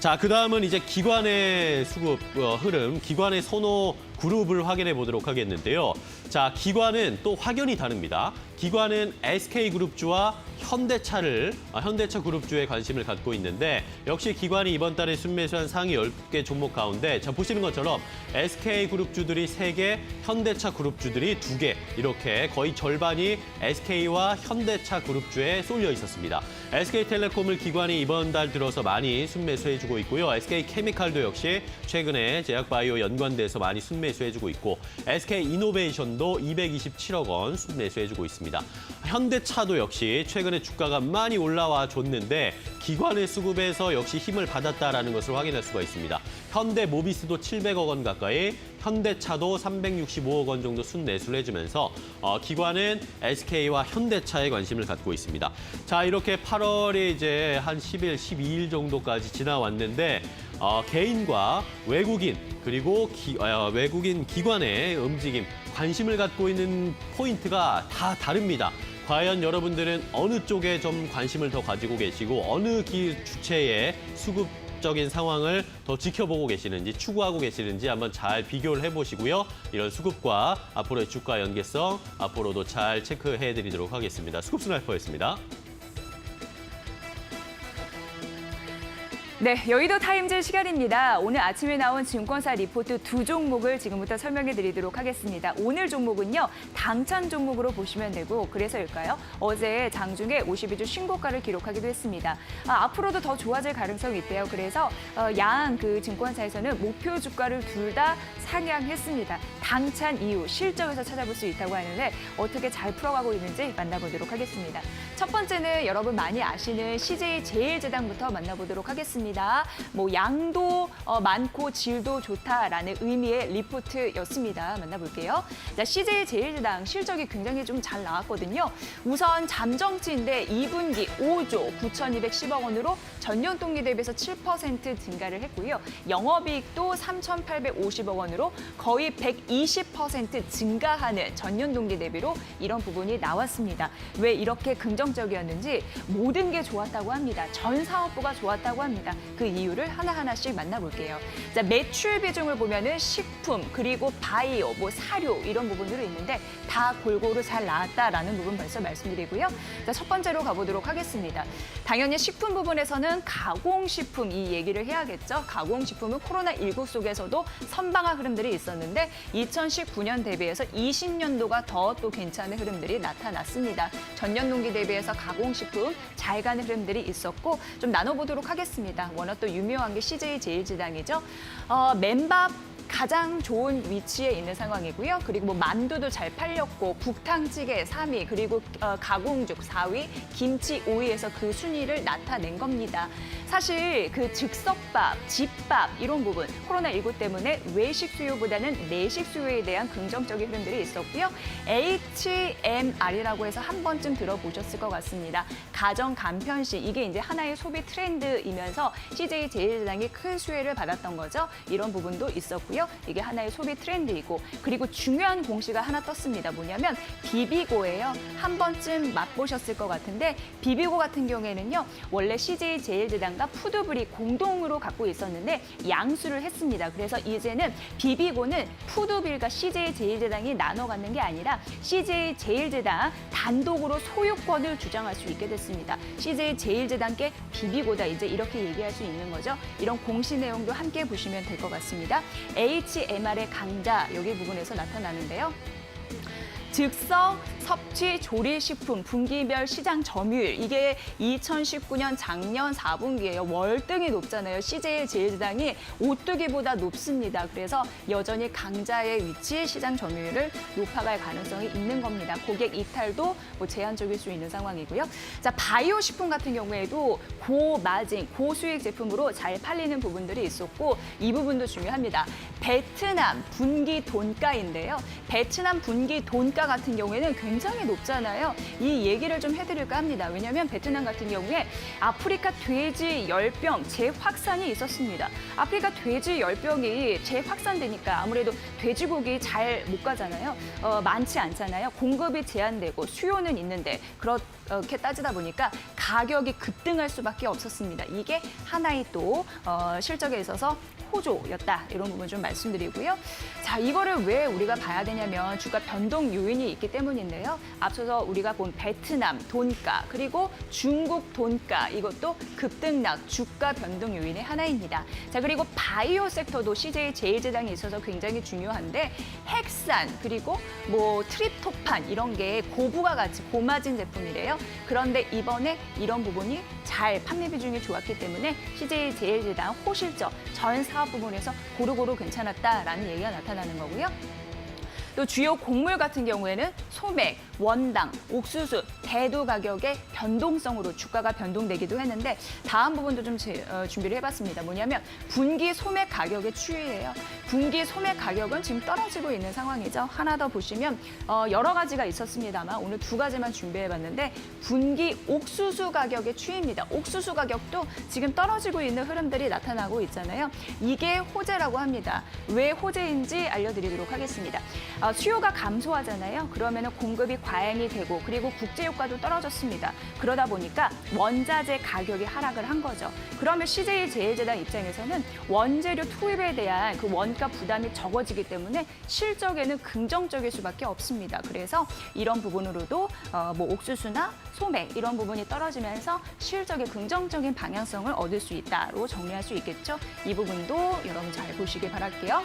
자, 그다음은 이제 기관의 수급 흐름, 기관의 선호 그룹을 확인해 보도록 하겠는데요. 자, 기관은 또 확연히 다릅니다. 기관은 SK그룹주와 현대차 그룹주에 관심을 갖고 있는데 역시 기관이 이번 달에 순매수한 상위 10개 종목 가운데 자, 보시는 것처럼 SK그룹주들이 3개, 현대차 그룹주들이 2개 이렇게 거의 절반이 SK와 현대차 그룹주에 쏠려 있었습니다. SK텔레콤을 기관이 이번 달 들어서 많이 순매수해주고 있고요. SK케미칼도 역시 최근에 제약바이오 연관돼서 많이 순매수해주고 있고 SK이노베이션도 227억 원 순매수해주고 있습니다. 현대차도 역시 최근에 주가가 많이 올라와 줬는데 기관의 수급에서 역시 힘을 받았다라는 것을 확인할 수가 있습니다. 현대모비스도 700억 원 가까이, 현대차도 365억 원 정도 순매수를 해주면서 기관은 SK와 현대차에 관심을 갖고 있습니다. 자, 이렇게 8월이 이제 한 10일, 12일 정도까지 지나왔는데 개인과 외국인 그리고 외국인 기관의 움직임, 관심을 갖고 있는 포인트가 다 다릅니다. 과연 여러분들은 어느 쪽에 좀 관심을 더 가지고 계시고 어느 주체의 수급 가격적인 상황을 더 지켜보고 계시는지 추구하고 계시는지 한번 잘 비교를 해보시고요. 이런 수급과 앞으로의 주가 연계성 앞으로도 잘 체크해드리도록 하겠습니다. 수급 스나이퍼였습니다. 네, 여의도 타임즈 시간입니다. 오늘 아침에 나온 증권사 리포트 두 종목을 지금부터 설명해 드리도록 하겠습니다. 오늘 종목은요, 당찬 종목으로 보시면 되고, 그래서일까요? 어제 장중에 52주 신고가를 기록하기도 했습니다. 앞으로도 더 좋아질 가능성이 있대요. 그래서 양 그 증권사에서는 목표 주가를 둘 다 상향했습니다. 당찬 이유, 실적에서 찾아볼 수 있다고 하는데 어떻게 잘 풀어가고 있는지 만나보도록 하겠습니다. 첫 번째는 여러분 많이 아시는 CJ 제일제당부터 만나보도록 하겠습니다. 뭐 양도 많고 질도 좋다라는 의미의 리포트였습니다. 만나볼게요. 자, CJ 제일제당 실적이 굉장히 좀 잘 나왔거든요. 우선 잠정치인데 2분기 5조 9,210억 원으로 전년 동기 대비해서 7% 증가를 했고요. 영업이익도 3,850억 원으로 거의 120% 증가하는 전년 동기 대비로 이런 부분이 나왔습니다. 왜 이렇게 긍정적이었는지 모든 게 좋았다고 합니다. 전 사업부가 좋았다고 합니다. 그 이유를 하나하나씩 만나볼게요. 자, 매출 비중을 보면은 식품, 그리고 바이오, 뭐 사료 이런 부분들이 있는데 다 골고루 잘 나왔다라는 부분 벌써 말씀드리고요. 자, 첫 번째로 가보도록 하겠습니다. 당연히 식품 부분에서는 가공식품 이 얘기를 해야겠죠. 가공식품은 코로나19 속에서도 선방한 흐름들이 있었는데 2019년 대비해서 20년도가 더 또 괜찮은 흐름들이 나타났습니다. 전년 동기 대비해서 가공식품 잘 가는 흐름들이 있었고 좀 나눠보도록 하겠습니다. 워낙 또 유명한 게 CJ 제일제당이죠. 맨밥 가장 좋은 위치에 있는 상황이고요. 그리고 뭐 만두도 잘 팔렸고 국탕찌개 3위, 그리고 가공죽 4위, 김치 5위에서 그 순위를 나타낸 겁니다. 사실 그 즉석밥, 집밥 이런 부분 코로나19 때문에 외식 수요보다는 내식 수요에 대한 긍정적인 흐름들이 있었고요. HMR이라고 해서 한 번쯤 들어보셨을 것 같습니다. 가정 간편식 이게 이제 하나의 소비 트렌드이면서 CJ 제일제당이 큰 수혜를 받았던 거죠. 이런 부분도 있었고요. 이게 하나의 소비 트렌드이고, 그리고 중요한 공시가 하나 떴습니다. 뭐냐면 비비고예요. 한 번쯤 맛보셨을 것 같은데 비비고 같은 경우에는요. 원래 CJ 제일제당과 푸드블이 공동으로 갖고 있었는데 양수를 했습니다. 그래서 이제는 비비고는 푸드빌과 CJ 제일제당이 나눠 갖는 게 아니라 CJ 제일제당 단독으로 소유권을 주장할 수 있게 됐습니다. CJ 제일제당께 비비고다 이제 이렇게 얘기할 수 있는 거죠. 이런 공시 내용도 함께 보시면 될 것 같습니다. HMR의 강자 여기 부분에서 나타나는데요. 즉석, 섭취, 조리식품, 분기별 시장 점유율 이게 2019년 작년 4분기예요. 월등히 높잖아요. CJ 제일제당이 오뚜기보다 높습니다. 그래서 여전히 강자의 위치 시장 점유율을 높아갈 가능성이 있는 겁니다. 고객 이탈도 뭐 제한적일 수 있는 상황이고요. 자, 바이오 식품 같은 경우에도 고마진, 고수익 제품으로 잘 팔리는 부분들이 있었고 이 부분도 중요합니다. 베트남 분기 돈가인데요. 베트남 분기 돈가 같은 경우에는 굉장히 높잖아요. 이 얘기를 좀 해드릴까 합니다. 왜냐하면 베트남 같은 경우에 아프리카 돼지 열병 재확산이 있었습니다. 아프리카 돼지 열병이 재확산되니까 아무래도 돼지고기 잘 못 가잖아요. 많지 않잖아요. 공급이 제한되고 수요는 있는데 그렇게 따지다 보니까 가격이 급등할 수밖에 없었습니다. 이게 하나의 또 실적에 있어서 호조였다. 이런 부분 좀 말씀드리고요. 자, 이거를 왜 우리가 봐야 되냐면 주가 변동 요인이 있기 때문인데요. 앞서서 우리가 본 베트남 돈가 그리고 중국 돈가 이것도 급등락 주가 변동 요인의 하나입니다. 자, 그리고 바이오 섹터도 CJ 제일제당에 있어서 굉장히 중요한데 핵산 그리고 뭐 트립토판 이런 게 고부가 가치 고마진 제품이래요. 그런데 이번에 이런 부분이 잘 판매 비중이 좋았기 때문에 CJ 제일제당 호실적 전 사업 부분에서 고루고루 괜찮았다라는 얘기가 나타나는 거고요. 또 주요 곡물 같은 경우에는 소맥, 원당, 옥수수, 대두 가격의 변동성으로 주가가 변동되기도 했는데 다음 부분도 좀 준비를 해봤습니다. 뭐냐면 분기 소맥 가격의 추이예요. 분기 소맥 가격은 지금 떨어지고 있는 상황이죠. 하나 더 보시면 여러 가지가 있었습니다만 오늘 두 가지만 준비해봤는데 분기 옥수수 가격의 추이입니다. 옥수수 가격도 지금 떨어지고 있는 흐름들이 나타나고 있잖아요. 이게 호재라고 합니다. 왜 호재인지 알려드리도록 하겠습니다. 수요가 감소하잖아요. 그러면 공급이 과잉이 되고 그리고 국제유가 원가도 떨어졌습니다. 그러다 보니까 원자재 가격이 하락을 한 거죠. 그러면 CJ제일제당 입장에서는 원재료 투입에 대한 그 원가 부담이 적어지기 때문에 실적에는 긍정적일 수밖에 없습니다. 그래서 이런 부분으로도 뭐 옥수수나 소매 이런 부분이 떨어지면서 실적에 긍정적인 방향성을 얻을 수 있다로 정리할 수 있겠죠. 이 부분도 여러분 잘 보시길 바랄게요.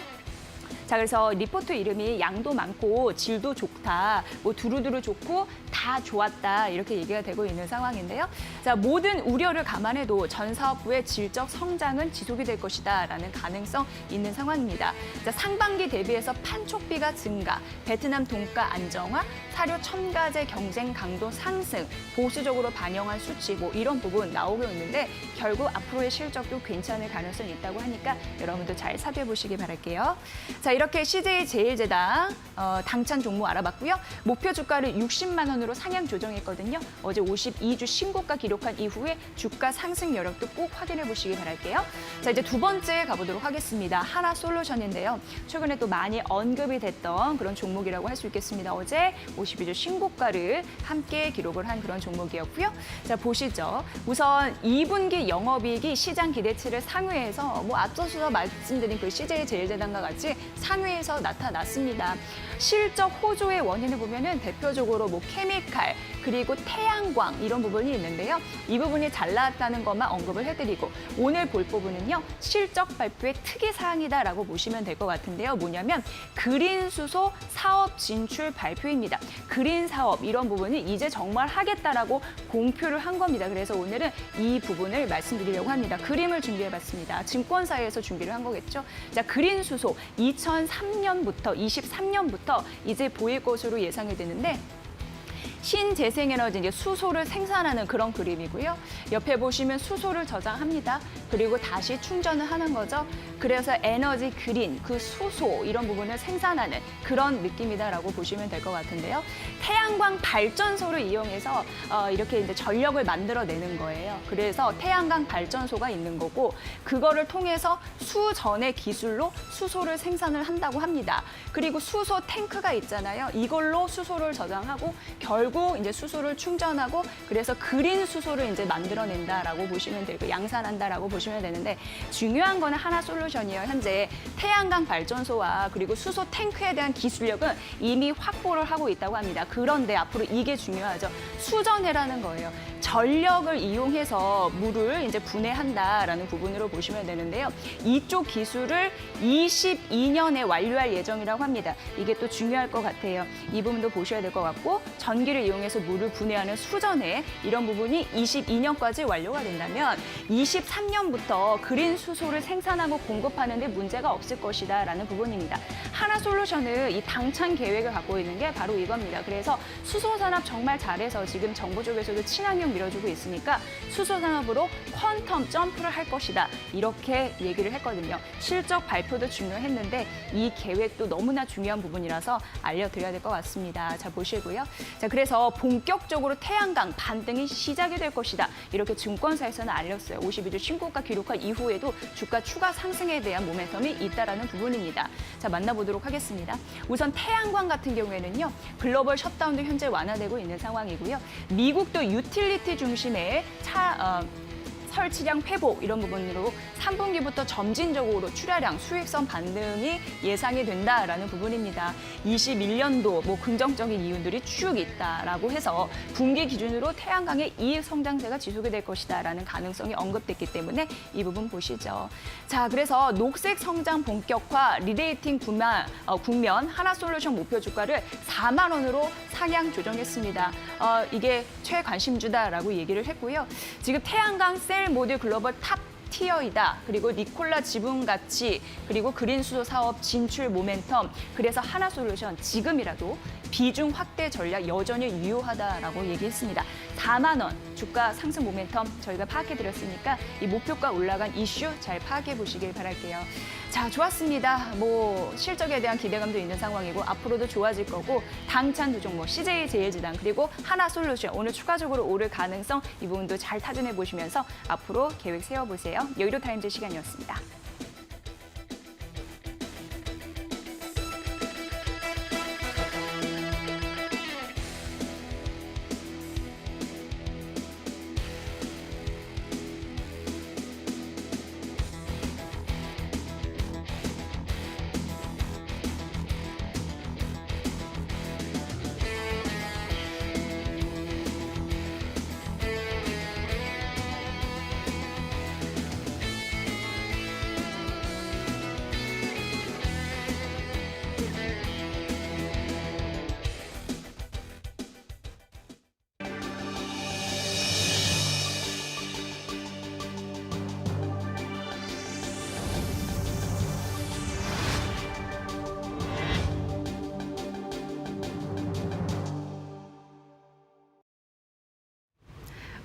자, 그래서 리포트 이름이 양도 많고 질도 좋다, 뭐 두루두루 좋고 다 좋았다 이렇게 얘기가 되고 있는 상황인데요. 자, 모든 우려를 감안해도 전 사업부의 질적 성장은 지속이 될 것이다라는 가능성 있는 상황입니다. 자, 상반기 대비해서 판촉비가 증가, 베트남 동가 안정화, 사료 첨가제 경쟁 강도 상승, 보수적으로 반영한 수치 뭐 이런 부분 나오고 있는데 결국 앞으로의 실적도 괜찮을 가능성이 있다고 하니까 여러분도 잘 살펴 보시기 바랄게요. 자, 이렇게 CJ제일제당 당찬 종목 알아봤고요. 목표 주가를 60만 원으로 상향 조정했거든요. 어제 52주 신고가 기록한 이후에 주가 상승 여력도 꼭 확인해 보시기 바랄게요. 자, 이제 두 번째 가보도록 하겠습니다. 하나솔루션인데요. 최근에 또 많이 언급이 됐던 그런 종목이라고 할 수 있겠습니다. 어제 52주 신고가를 함께 기록을 한 그런 종목이었고요. 자, 보시죠. 우선 2분기 영업이익이 시장 기대치를 상회해서 뭐 앞서서 말씀드린 그 CJ제일제당과 같이 상회에서 나타났습니다. 실적 호조의 원인을 보면은 대표적으로 뭐 케미칼 그리고 태양광 이런 부분이 있는데요. 이 부분이 잘 나왔다는 것만 언급을 해드리고 오늘 볼 부분은요. 실적 발표의 특이 사항이다라고 보시면 될 것 같은데요. 뭐냐면 그린 수소 사업 진출 발표입니다. 그린 사업 이런 부분이 이제 정말 하겠다라고 공표를 한 겁니다. 그래서 오늘은 이 부분을 말씀드리려고 합니다. 그림을 준비해봤습니다. 증권사에서 준비를 한 거겠죠. 자, 그린 수소 2023년부터 23년부터 이제 보일 것으로 예상이 되는데 신재생에너지 이제 수소를 생산하는 그런 그림이고요. 옆에 보시면 수소를 저장합니다. 그리고 다시 충전을 하는 거죠. 그래서 에너지 그린, 그 수소 이런 부분을 생산하는 그런 느낌이다라고 보시면 될 것 같은데요. 태양광 발전소를 이용해서 이렇게 이제 전력을 만들어내는 거예요. 그래서 태양광 발전소가 있는 거고 그거를 통해서 수전의 기술로 수소를 생산을 한다고 합니다. 그리고 수소 탱크가 있잖아요. 이걸로 수소를 저장하고 결국 이제 수소를 충전하고 그래서 그린 수소를 이제 만들어낸다라고 보시면 되고 양산한다라고 보시면 되는데 중요한 거는 하나솔루션이에요. 현재 태양광 발전소와 그리고 수소 탱크에 대한 기술력은 이미 확보를 하고 있다고 합니다. 그런데 앞으로 이게 중요하죠. 수전해라는 거예요. 전력을 이용해서 물을 이제 분해한다라는 부분으로 보시면 되는데요. 이쪽 기술을 22년에 완료할 예정이라고 합니다. 이게 또 중요할 것 같아요. 이 부분도 보셔야 될 것 같고 전기를 이용해서 물을 분해하는 수전해 이런 부분이 22년까지 완료가 된다면 23년부터 그린 수소를 생산하고 공급하는 데 문제가 없을 것이다라는 부분입니다. 하나솔루션은 이 당찬 계획을 갖고 있는 게 바로 이겁니다. 그래서 수소산업 정말 잘해서 지금 정부 쪽에서도 친환경 밀어주고 있으니까 수소산업으로 퀀텀 점프를 할 것이다. 이렇게 얘기를 했거든요. 실적 발표도 중요했는데 이 계획도 너무나 중요한 부분이라서 알려드려야 될 것 같습니다. 자, 보시고요. 자, 그래서 본격적으로 태양광 반등이 시작이 될 것이다. 이렇게 증권사에서는 알렸어요. 52주 신고가 기록한 이후에도 주가 추가 상승에 대한 모멘텀이 있다라는 부분입니다. 자, 만나보도록 하겠습니다. 우선 태양광 같은 경우에는요. 글로벌 셧다운도 현재 완화되고 있는 상황이고요. 미국도 유틸리티 중심의 설치량 회복 이런 부분으로 3분기부터 점진적으로 출하량 수익성 반등이 예상이 된다라는 부분입니다. 21년도 뭐 긍정적인 이유들이 쭉 있다라고 해서 분기 기준으로 태양광의 이익 성장세가 지속이 될 것이다라는 가능성이 언급됐기 때문에 이 부분 보시죠. 자, 그래서 녹색 성장 본격화 리레이팅 국면 하나솔루션 목표 주가를 4만 원으로 상향 조정했습니다. 이게 최관심주다라고 얘기를 했고요. 지금 태양광 셀 모듈 글로벌 탑 티어이다. 그리고 니콜라 지분 가치, 그리고 그린 수소 사업 진출 모멘텀. 그래서 하나솔루션 지금이라도 비중 확대 전략 여전히 유효하다라고 얘기했습니다. 4만 원 주가 상승 모멘텀 저희가 파악해드렸으니까 이 목표가 올라간 이슈 잘 파악해 보시길 바랄게요. 자, 좋았습니다. 뭐 실적에 대한 기대감도 있는 상황이고 앞으로도 좋아질 거고 당찬 두 종목 CJ제일제당 그리고 하나솔루션 오늘 추가적으로 오를 가능성 이 부분도 잘 타진해 보시면서 앞으로 계획 세워보세요. 여의도타임즈 시간이었습니다.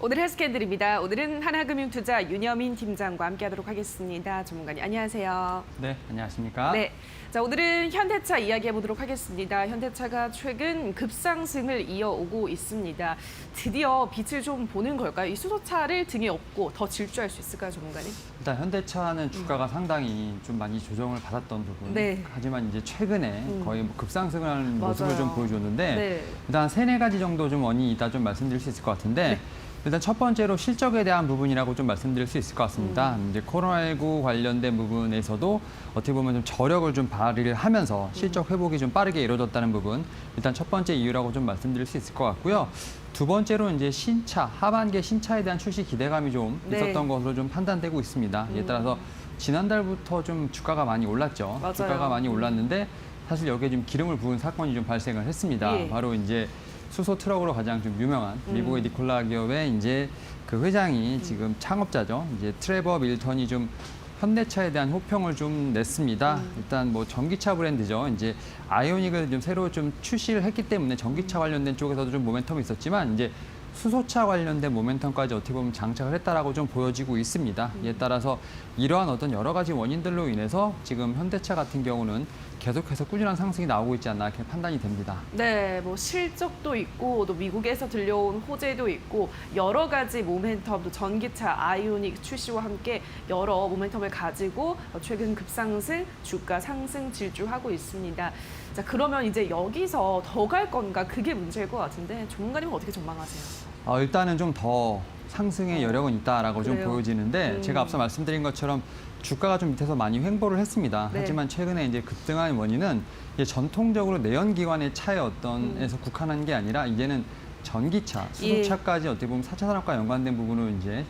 오늘 헬스캔들입니다. 오늘은 하나금융투자 윤여민 팀장과 함께하도록 하겠습니다. 전문가님 안녕하세요. 네, 안녕하십니까? 네, 자 오늘은 현대차 이야기해 보도록 하겠습니다. 현대차가 최근 급상승을 이어오고 있습니다. 드디어 빛을 좀 보는 걸까요? 이 수소차를 등에 업고 더 질주할 수 있을까요, 전문가님? 일단 현대차는 주가가 상당히 좀 많이 조정을 받았던 부분. 네. 하지만 이제 최근에 거의 뭐 급상승을 하는 모습을 맞아요. 좀 보여줬는데 네. 일단 세네 가지 정도 좀 원인이 있다 좀 말씀드릴 수 있을 것 같은데 네. 일단 첫 번째로 실적에 대한 부분이라고 좀 말씀드릴 수 있을 것 같습니다. 이제 코로나19 관련된 부분에서도 어떻게 보면 좀 저력을 좀 발휘를 하면서 실적 회복이 좀 빠르게 이루어졌다는 부분 일단 첫 번째 이유라고 좀 말씀드릴 수 있을 것 같고요. 두 번째로 이제 신차, 하반기 신차에 대한 출시 기대감이 좀 네. 있었던 것으로 좀 판단되고 있습니다. 이에 따라서 지난달부터 좀 주가가 많이 올랐죠. 맞아요. 주가가 많이 올랐는데 사실 여기에 좀 기름을 부은 사건이 좀 발생을 했습니다. 예. 바로 이제 수소 트럭으로 가장 좀 유명한 미국의 니콜라 기업의 이제 그 회장이 지금 창업자죠. 이제 트레버 밀턴이 좀 현대차에 대한 호평을 좀 냈습니다. 일단 뭐 전기차 브랜드죠. 이제 아이오닉을 좀 새로 좀 출시를 했기 때문에 전기차 관련된 쪽에서도 좀 모멘텀이 있었지만 이제 수소차 관련된 모멘텀까지 어떻게 보면 장착을 했다라고 좀 보여지고 있습니다. 이에 따라서 이러한 어떤 여러 가지 원인들로 인해서 지금 현대차 같은 경우는 계속해서 꾸준한 상승이 나오고 있지 않나 이렇게 판단이 됩니다. 네, 뭐 실적도 있고 또 미국에서 들려온 호재도 있고 여러 가지 모멘텀, 또 전기차 아이오닉 출시와 함께 여러 모멘텀을 가지고 최근 급상승, 주가 상승 질주하고 있습니다. 자, 그러면 이제 여기서 더 갈 건가 그게 문제일 것 같은데 전문가님은 어떻게 전망하세요? 일단은 좀 더 상승의 여력은 있다라고 좀 그래요? 보여지는데 제가 앞서 말씀드린 것처럼 주가가 좀 밑에서 많이 횡보를 했습니다. 네. 하지만 최근에 이제 급등한 원인은 이제 전통적으로 내연기관의 차의 어떤에서 국한한 게 아니라 이제는 전기차, 수소차까지 어떻게 보면 4차 산업과 연관된 부분으로 이제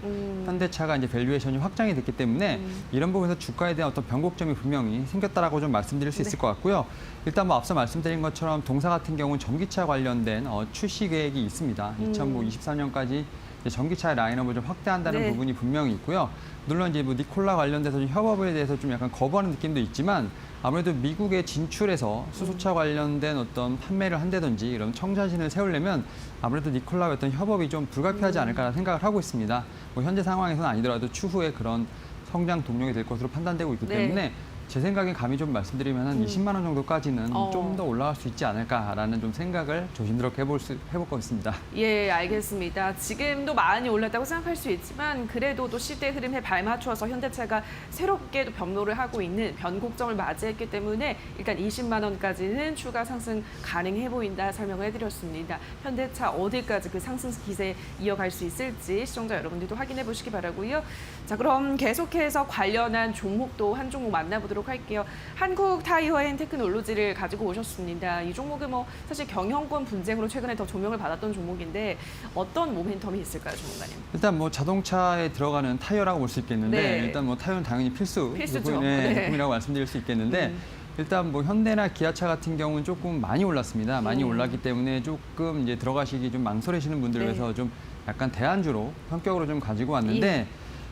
현대차가 이제 밸류에이션이 확장이 됐기 때문에 이런 부분에서 주가에 대한 어떤 변곡점이 분명히 생겼다라고 좀 말씀드릴 수 있을 것 같고요. 일단 뭐 앞서 말씀드린 것처럼 동사 같은 경우는 전기차 관련된 출시 계획이 있습니다. 2023년까지 전기차의 라인업을 좀 확대한다는 네. 부분이 분명히 있고요. 물론 이제 뭐 니콜라 관련돼서 좀 협업에 대해서 좀 약간 거부하는 느낌도 있지만 아무래도 미국에 진출해서 수소차 관련된 어떤 판매를 한다든지 이런 청사진을 세우려면 아무래도 니콜라의 어떤 협업이 좀 불가피하지 않을까라는 생각을 하고 있습니다. 뭐 현재 상황에서는 아니더라도 추후에 그런 성장 동력이 될 것으로 판단되고 있기 네. 때문에 제 생각엔 감히 좀 말씀드리면 한 20만 원 정도까지는 좀 더 올라갈 수 있지 않을까라는 좀 생각을 조심스럽게 해볼 것 같습니다. 예, 알겠습니다. 지금도 많이 올랐다고 생각할 수 있지만 그래도 또 시대 흐름에 발맞춰서 현대차가 새롭게 또 변모를 하고 있는 변곡점을 맞이했기 때문에 일단 20만 원까지는 추가 상승 가능해 보인다 설명을 해드렸습니다. 현대차 어디까지 그 상승 기세 이어갈 수 있을지 시청자 여러분들도 확인해 보시기 바라고요. 자, 그럼 계속해서 관련한 종목도 한 종목 만나보도록 할게요. 한국 타이어 앤 테크놀로지를 가지고 오셨습니다. 이 종목은 뭐 사실 경영권 분쟁으로 최근에 더 조명을 받았던 종목인데 어떤 모멘텀이 있을까요, 전문가님? 일단 뭐 자동차에 들어가는 타이어라고 볼 수 있겠는데 네. 일단 뭐 타이어는 당연히 필수 필수죠. 부품이라고 말씀드릴 수 있겠는데 일단 뭐 현대나 기아차 같은 경우는 조금 많이 올랐습니다. 많이 올랐기 때문에 조금 이제 들어가시기 좀 망설이시는 분들을 네. 위해서 좀 약간 대안주로 성격으로 좀 가지고 왔는데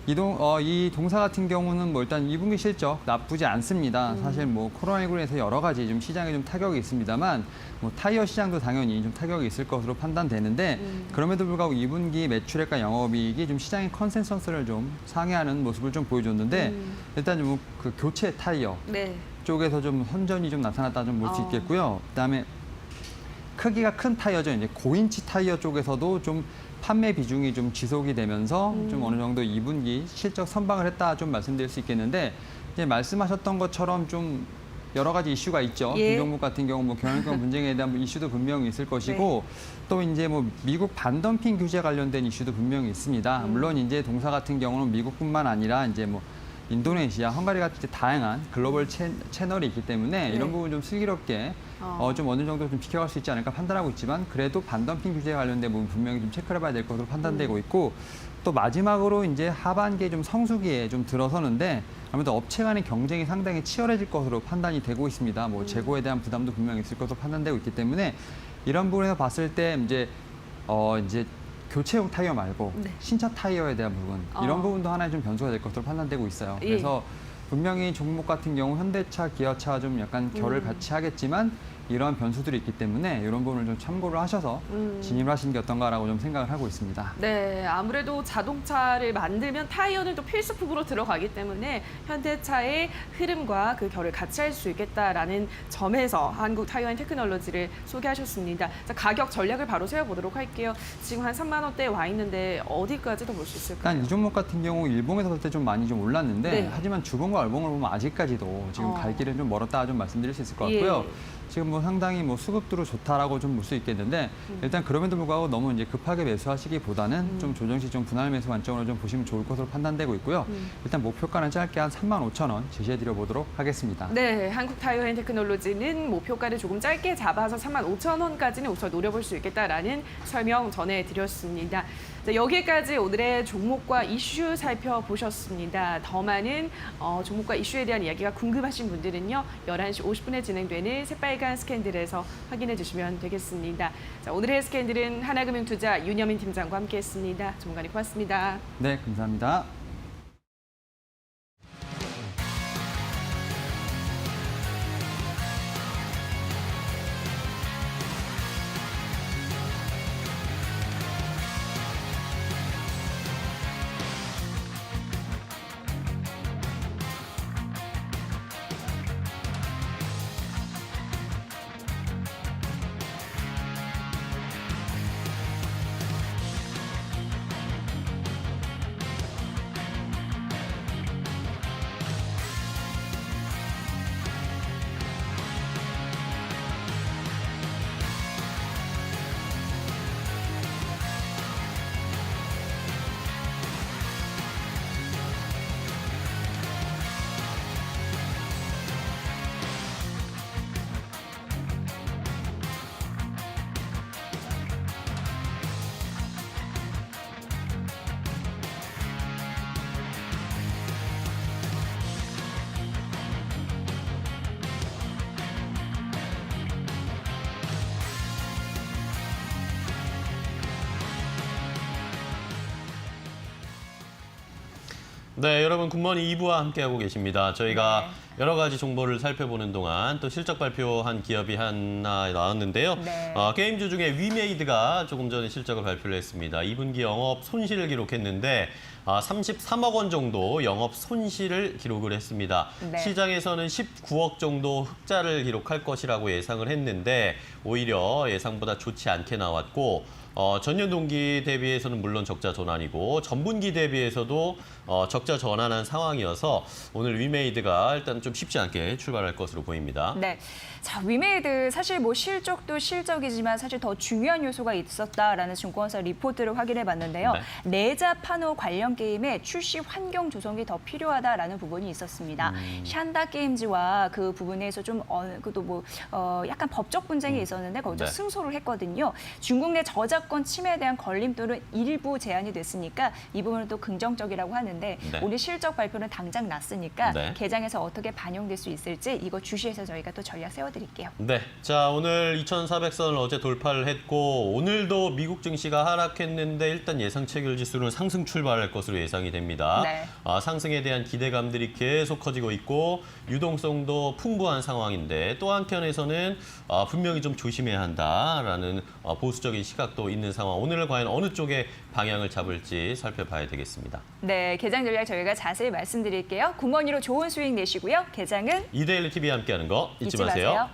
이 동사 같은 경우는 뭐 일단 2분기 실적 나쁘지 않습니다. 사실 뭐 코로나19로 해서 여러 가지 좀 시장에 좀 타격이 있습니다만 뭐 타이어 시장도 당연히 좀 타격이 있을 것으로 판단되는데 그럼에도 불구하고 2분기 매출액과 영업이익이 좀 시장의 컨센서스를 좀 상회하는 모습을 좀 보여줬는데 일단 좀 그 교체 타이어 네. 쪽에서 좀 선전이 좀 나타났다 좀 볼 수 있겠고요. 그다음에 크기가 큰 타이어죠. 이제 고인치 타이어 쪽에서도 좀 판매 비중이 좀 지속이 되면서 좀 어느 정도 2분기 실적 선방을 했다 좀 말씀드릴 수 있겠는데 이제 말씀하셨던 것처럼 좀 여러 가지 이슈가 있죠. 예. 이 종목 같은 경우 뭐 경영권 분쟁에 대한 이슈도 분명히 있을 것이고 또 이제 뭐 미국 반덤핑 규제 관련된 이슈도 분명히 있습니다. 물론 이제 동사 같은 경우는 미국뿐만 아니라 이제 뭐 인도네시아, 헝가리 같은 이제 다양한 글로벌 채널이 있기 때문에 이런 부분 좀 슬기롭게 좀 어느 정도 좀 지켜갈 수 있지 않을까 판단하고 있지만 그래도 반덤핑 규제에 관련된 부분 분명히 좀 체크를 해봐야 될 것으로 판단되고 있고 또 마지막으로 이제 하반기에 좀 성수기에 좀 들어서는데 아무래도 업체 간의 경쟁이 상당히 치열해질 것으로 판단이 되고 있습니다. 뭐 재고에 대한 부담도 분명히 있을 것으로 판단되고 있기 때문에 이런 부분에서 봤을 때 이제 교체용 타이어 말고 신차 타이어에 대한 부분 이런 부분도 하나의 좀 변수가 될 것으로 판단되고 있어요. 그래서 분명히 종목 같은 경우 현대차, 기아차 좀 약간 결을 같이 하겠지만 이러한 변수들이 있기 때문에 이런 부분을 좀 참고를 하셔서 진입을 하시는 게 어떤가라고 좀 생각을 하고 있습니다. 네, 아무래도 자동차를 만들면 타이어는 또 필수품으로 들어가기 때문에 현대차의 흐름과 그 결을 같이 할 수 있겠다라는 점에서 한국 타이어 앤 테크놀로지를 소개하셨습니다. 자, 가격 전략을 바로 세워보도록 할게요. 지금 한 3만 원대에 와 있는데 어디까지도 볼 수 있을까요? 일단 이 종목 같은 경우 일봉에서 볼 때 좀 많이 좀 올랐는데 네. 하지만 주봉과 월봉을 보면 아직까지도 지금 갈 길은 좀 멀었다 좀 말씀드릴 수 있을 것 같고요. 예. 지금 뭐 상당히 뭐 수급도로 좋다라고 좀 볼 수 있겠는데 일단 그럼에도 불구하고 너무 이제 급하게 매수하시기보다는 좀 조정 시 좀 분할 매수 관점으로 좀 보시면 좋을 것으로 판단되고 있고요. 일단 목표가는 짧게 한 35,000원 제시해드려 보도록 하겠습니다. 네, 한국 타이어 앤 테크놀로지는 목표가를 조금 짧게 잡아서 35,000원까지는 우선 노려볼 수 있겠다라는 설명 전해드렸습니다. 자, 여기까지 오늘의 종목과 이슈 살펴보셨습니다. 더 많은 종목과 이슈에 대한 이야기가 궁금하신 분들은요. 11시 50분에 진행되는 새빨간 스캔들에서 확인해 주시면 되겠습니다. 자, 오늘의 스캔들은 하나금융투자 윤여민 팀장과 함께했습니다. 종간이 고맙습니다. 네, 감사합니다. 네, 여러분 굿모닝 2부와 함께하고 계십니다. 저희가 여러 가지 정보를 살펴보는 동안 또 실적 발표한 기업이 하나 나왔는데요. 네. 게임주 중에 위메이드가 조금 전에 실적을 발표를 했습니다. 2분기 영업 손실을 기록했는데 33억 원 정도 영업 손실을 기록을 했습니다. 네. 시장에서는 19억 정도 흑자를 기록할 것이라고 예상을 했는데 오히려 예상보다 좋지 않게 나왔고 전년 동기 대비해서는 물론 적자 전환이고 전분기 대비해서도 적자 전환한 상황이어서 오늘 위메이드가 일단 좀 쉽지 않게 출발할 것으로 보입니다. 네. 자, 위메이드 사실 뭐 실적도 실적이지만 사실 더 중요한 요소가 있었다라는 증권사 리포트를 확인해 봤는데요. 네. 내자 판호 관련 게임에 출시 환경 조성이 더 필요하다라는 부분이 있었습니다. 샨다 게임즈와 그 부분에서 좀 약간 법적 분쟁이 있었는데 거기서 네. 승소를 했거든요. 중국 내 저작권 침해에 대한 걸림돌은 일부 제한이 됐으니까 이 부분은 또 긍정적이라고 하는데 네. 오늘 실적 발표는 당장 났으니까 네. 개장에서 어떻게 반영될 수 있을지 이거 주시해서 저희가 또 전략 세워드릴게요. 네, 자 오늘 2,400선을 어제 돌파를 했고 오늘도 미국 증시가 하락했는데 일단 예상 체결 지수는 상승 출발할 것으로 예상이 됩니다. 네. 상승에 대한 기대감들이 계속 커지고 있고 유동성도 풍부한 상황인데 또 한편에서는 분명히 좀 조심해야 한다라는 보수적인 시각도 있는 상황. 오늘은 과연 어느 쪽에 방향을 잡을지 살펴봐야 되겠습니다. 네, 개장 전략 저희가 자세히 말씀드릴게요. 굿모닝으로 좋은 수익 내시고요. 개장은 이데일리 TV와 함께하는 거 잊지 마세요.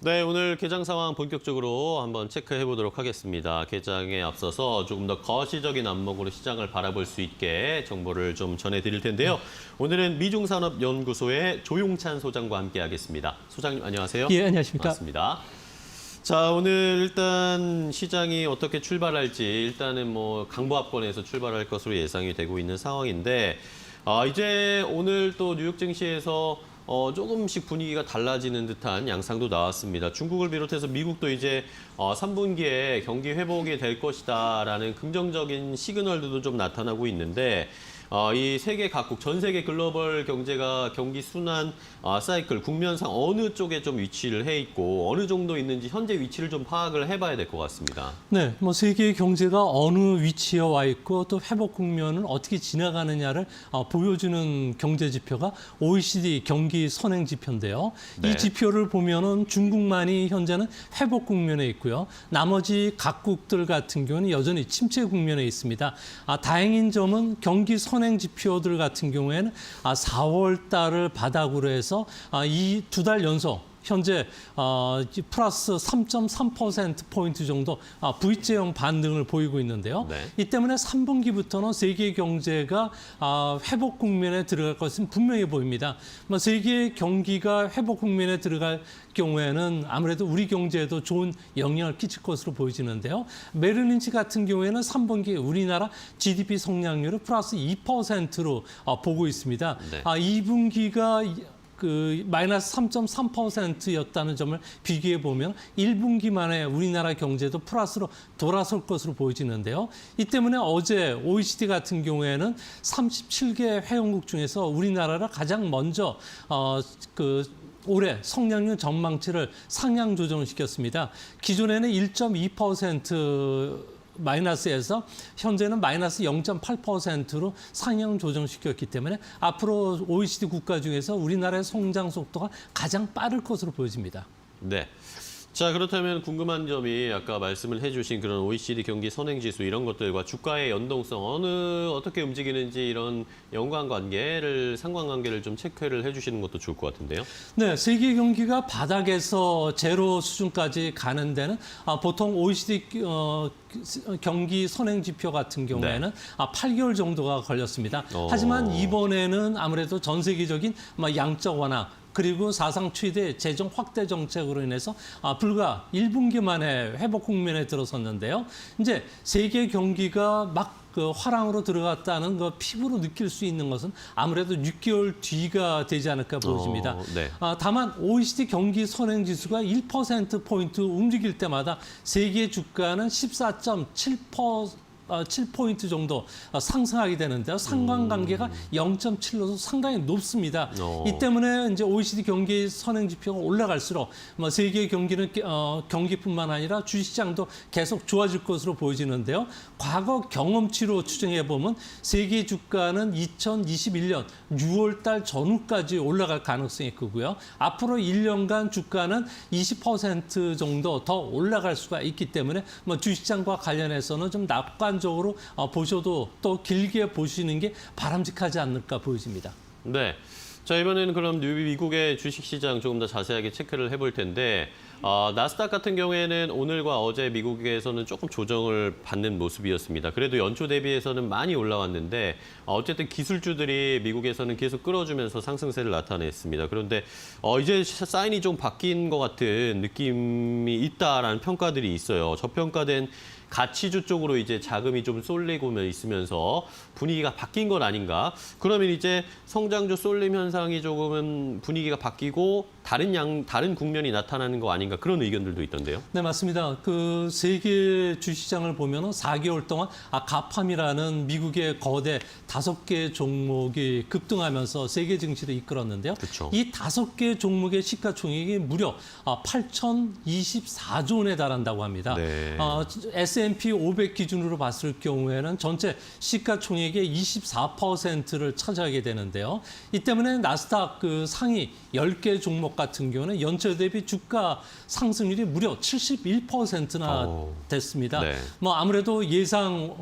네, 오늘 개장 상황 본격적으로 한번 체크해 보도록 하겠습니다. 개장에 앞서서 조금 더 거시적인 안목으로 시장을 바라볼 수 있게 정보를 좀 전해드릴 텐데요. 오늘은 미중산업연구소의 조용찬 소장과 함께하겠습니다. 소장님 안녕하세요. 예, 안녕하십니까. 반갑습니다. 자, 오늘 일단 시장이 어떻게 출발할지 일단은 뭐 강보합권에서 출발할 것으로 예상이 되고 있는 상황인데 이제 오늘 또 뉴욕 증시에서 조금씩 분위기가 달라지는 듯한 양상도 나왔습니다. 중국을 비롯해서 미국도 이제 3분기에 경기 회복이 될 것이다라는 긍정적인 시그널들도 좀 나타나고 있는데 이 세계 각국, 전 세계 글로벌 경제가 경기 순환 사이클, 국면상 어느 쪽에 좀 위치를 해 있고 어느 정도 있는지 현재 위치를 좀 파악을 해봐야 될 것 같습니다. 네, 뭐 세계 경제가 어느 위치에 와 있고 또 회복 국면을 어떻게 지나가느냐를 보여주는 경제 지표가 OECD 경기 선행 지표인데요. 네. 이 지표를 보면은 중국만이 현재는 회복 국면에 있고요. 나머지 각국들 같은 경우는 여전히 침체 국면에 있습니다. 다행인 점은 경기 선행 지표들 같은 경우에는 4월 달을 바닥으로 해서 이 2달 연속 현재 플러스 3.3%포인트 정도 V자형 반등을 보이고 있는데요. 네. 이 때문에 3분기부터는 세계 경제가 회복 국면에 들어갈 것은 분명해 보입니다. 세계 경기가 회복 국면에 들어갈 경우에는 아무래도 우리 경제에도 좋은 영향을 끼칠 것으로 보여지는데요. 메릴 린치 같은 경우에는 3분기 우리나라 GDP 성장률을 플러스 2%로 보고 있습니다. 네. 2분기가 마이너스 3.3%였다는 점을 비교해 보면 1분기 만에 우리나라 경제도 플러스로 돌아설 것으로 보여지는데요. 이 때문에 어제 OECD 같은 경우에는 37개 회원국 중에서 우리나라를 가장 먼저 올해 성장률 전망치를 상향 조정을 시켰습니다. 기존에는 1.2% 마이너스에서 현재는 마이너스 0.8%로 상향 조정시켰기 때문에 앞으로 OECD 국가 중에서 우리나라의 성장 속도가 가장 빠를 것으로 보여집니다. 네. 자, 그렇다면 궁금한 점이 아까 말씀을 해주신 그런 OECD 경기 선행지수 이런 것들과 주가의 연동성 어떻게 움직이는지 이런 상관관계를 좀 체크를 해주시는 것도 좋을 것 같은데요. 네, 세계 경기가 바닥에서 제로 수준까지 가는 데는 보통 OECD 경기 선행 지표 같은 경우에는 8개월 정도가 걸렸습니다. 하지만 이번에는 아무래도 전 세계적인 양적 완화 그리고 사상 최대 재정 확대 정책으로 인해서 불과 1분기 만에 회복 국면에 들어섰는데요. 이제 세계 경기가 막 화랑으로 들어갔다는 거 피부로 느낄 수 있는 것은 아무래도 6개월 뒤가 되지 않을까 보여집니다. 네. 다만 OECD 경기 선행 지수가 1%포인트 움직일 때마다 세계 주가는 7포인트 정도 상승하게 되는데요. 상관관계가 0.7로서 상당히 높습니다. 이 때문에 이제 OECD 경기 선행 지표가 올라갈수록 세계 경기는 경기뿐만 아니라 주식시장도 계속 좋아질 것으로 보여지는데요. 과거 경험치로 추정해 보면 세계 주가는 2021년 6월 달 전후까지 올라갈 가능성이 크고요. 앞으로 1년간 주가는 20% 정도 더 올라갈 수가 있기 때문에 주식시장과 관련해서는 좀 낙관적으로 보셔도 또 길게 보시는 게 바람직하지 않을까 보여집니다. 네. 자, 이번에는 그럼 미국의 주식시장 조금 더 자세하게 체크를 해볼 텐데 나스닥 같은 경우에는 오늘과 어제 미국에서는 조금 조정을 받는 모습이었습니다. 그래도 연초 대비해서는 많이 올라왔는데 어쨌든 기술주들이 미국에서는 계속 끌어주면서 상승세를 나타냈습니다. 그런데 이제 사인이 좀 바뀐 것 같은 느낌이 있다라는 평가들이 있어요. 저평가된 가치주 쪽으로 이제 자금이 좀 쏠리고 있으면서 분위기가 바뀐 건 아닌가? 그러면 이제 성장주 쏠림 현상이 조금은 분위기가 바뀌고 다른 국면이 나타나는 거 아닌가? 그런 의견들도 있던데요. 네, 맞습니다. 세계 주시장을 보면 4개월 동안 가팜이라는 미국의 거대 5개 종목이 급등하면서 세계 증시를 이끌었는데요. 그쵸. 이 5개 종목의 시가총액이 무려 8,024조 원에 달한다고 합니다. 네. S&P 500 기준으로 봤을 경우에는 전체 시가총액의 24%를 차지하게 되는데요. 이 때문에 나스닥 상위 10개 종목 같은 경우는 연초 대비 주가 상승률이 무려 71%나 됐습니다. 네. 아무래도 예상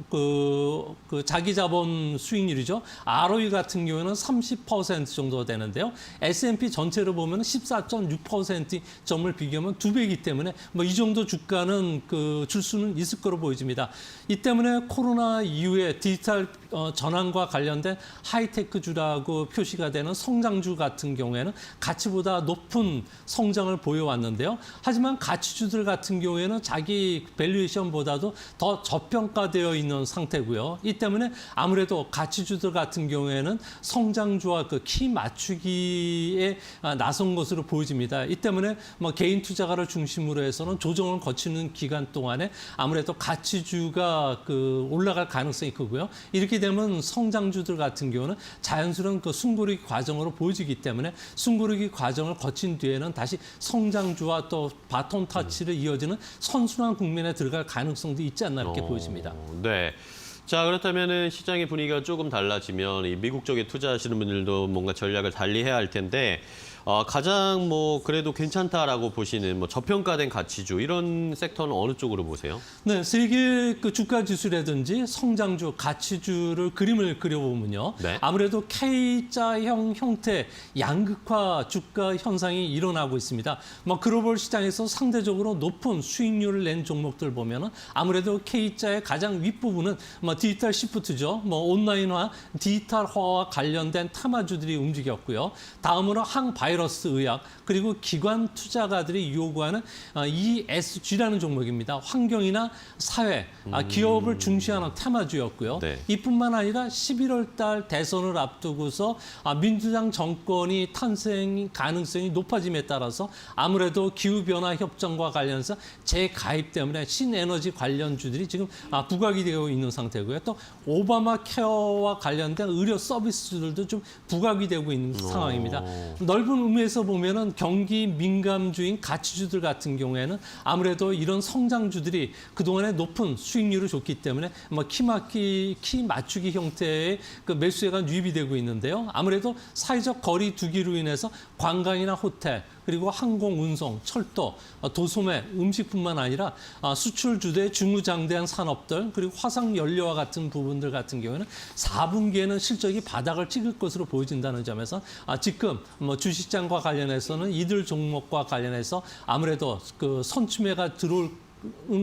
자기 자본 수익률이죠. ROE 같은 경우에는 30% 정도 되는데요. S&P 전체로 보면 14.6% 점을 비교하면 2배이기 때문에 이 정도 주가는 줄 수는 있을 거로 보여집니다. 이 때문에 코로나 이후에 디지털 전환과 관련된 하이테크주라고 표시가 되는 성장주 같은 경우에는 가치보다 높은 성장을 보여왔는데요. 하지만 가치주들 같은 경우에는 자기 밸류에이션보다도 더 저평가되어 있는 상태고요. 이 때문에 아무래도 가치주들 같은 경우에는 성장주와 그 키 맞추기에 나선 것으로 보여집니다. 이 때문에 뭐 개인 투자가를 중심으로 해서는 조정을 거치는 기간 동안에 아무래도 가치주가 그 올라갈 가능성이 크고요. 이렇게 되면 성장주들 같은 경우는 자연스러운 그 숨고르기 과정으로 보여지기 때문에 숨고르기 과정을 거친 뒤에는 다시 성장주와 또 바톤 터치를 이어지는 선순환 국면에 들어갈 가능성도 있지 않나 이렇게 보여집니다. 네. 자, 그렇다면은 시장의 분위기가 조금 달라지면 이 미국 쪽에 투자하시는 분들도 뭔가 전략을 달리해야 할 텐데 가장 뭐 그래도 괜찮다라고 보시는 뭐 저평가된 가치주 이런 섹터는 어느 쪽으로 보세요? 네, 세계 그 주가 지수라든지 성장주, 가치주를 그림을 그려보면요. 네. 아무래도 K자형 형태 양극화 주가 현상이 일어나고 있습니다. 뭐 글로벌 시장에서 상대적으로 높은 수익률을 낸 종목들 보면은 아무래도 K자의 가장 윗부분은 뭐 디지털 시프트죠. 뭐 온라인화, 디지털화와 관련된 테마주들이 움직였고요. 다음으로 항바이러스 의학, 그리고 기관 투자가들이 요구하는 ESG라는 종목입니다. 환경이나 사회, 기업을 중시하는 테마주였고요. 네. 이뿐만 아니라 11월 달 대선을 앞두고서 민주당 정권이 탄생 가능성이 높아짐에 따라서 아무래도 기후변화 협정과 관련해서 재가입 때문에 신에너지 관련주들이 지금 부각이 되고 있는 상태고요. 또 오바마 케어와 관련된 의료 서비스들도 좀 부각이 되고 있는 상황입니다. 넓은 의미에서 보면은 경기 민감주인 가치주들 같은 경우에는 아무래도 이런 성장주들이 그동안에 높은 수익률을 줬기 때문에 뭐 키 맞추기 형태의 그 매수세가 유입이 되고 있는데요. 아무래도 사회적 거리 두기로 인해서 관광이나 호텔, 그리고 항공, 운송, 철도, 도소매, 음식뿐만 아니라 수출 주대 중후장대한 산업들, 그리고 화석 연료와 같은 부분들 같은 경우에는 4분기에는 실적이 바닥을 찍을 것으로 보여진다는 점에서 지금 뭐 주식장과 관련해서는 이들 종목과 관련해서 아무래도 그 선추매가 들어올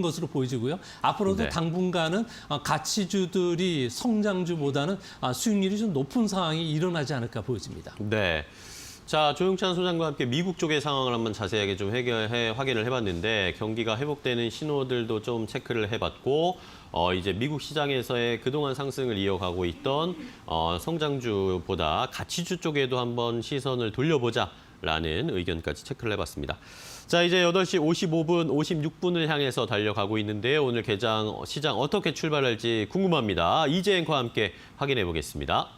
것으로 보여지고요. 앞으로도 네. 당분간은 가치주들이 성장주보다는 수익률이 좀 높은 상황이 일어나지 않을까 보여집니다. 네. 자, 조용찬 소장과 함께 미국 쪽의 상황을 한번 자세하게 좀 확인을 해봤는데 경기가 회복되는 신호들도 좀 체크를 해봤고 이제 미국 시장에서의 그동안 상승을 이어가고 있던 성장주보다 가치주 쪽에도 한번 시선을 돌려보자라는 의견까지 체크를 해봤습니다. 자, 이제 8시 55분, 56분을 향해서 달려가고 있는데요. 오늘 시장 어떻게 출발할지 궁금합니다. 이재 앵커와 함께 확인해 보겠습니다.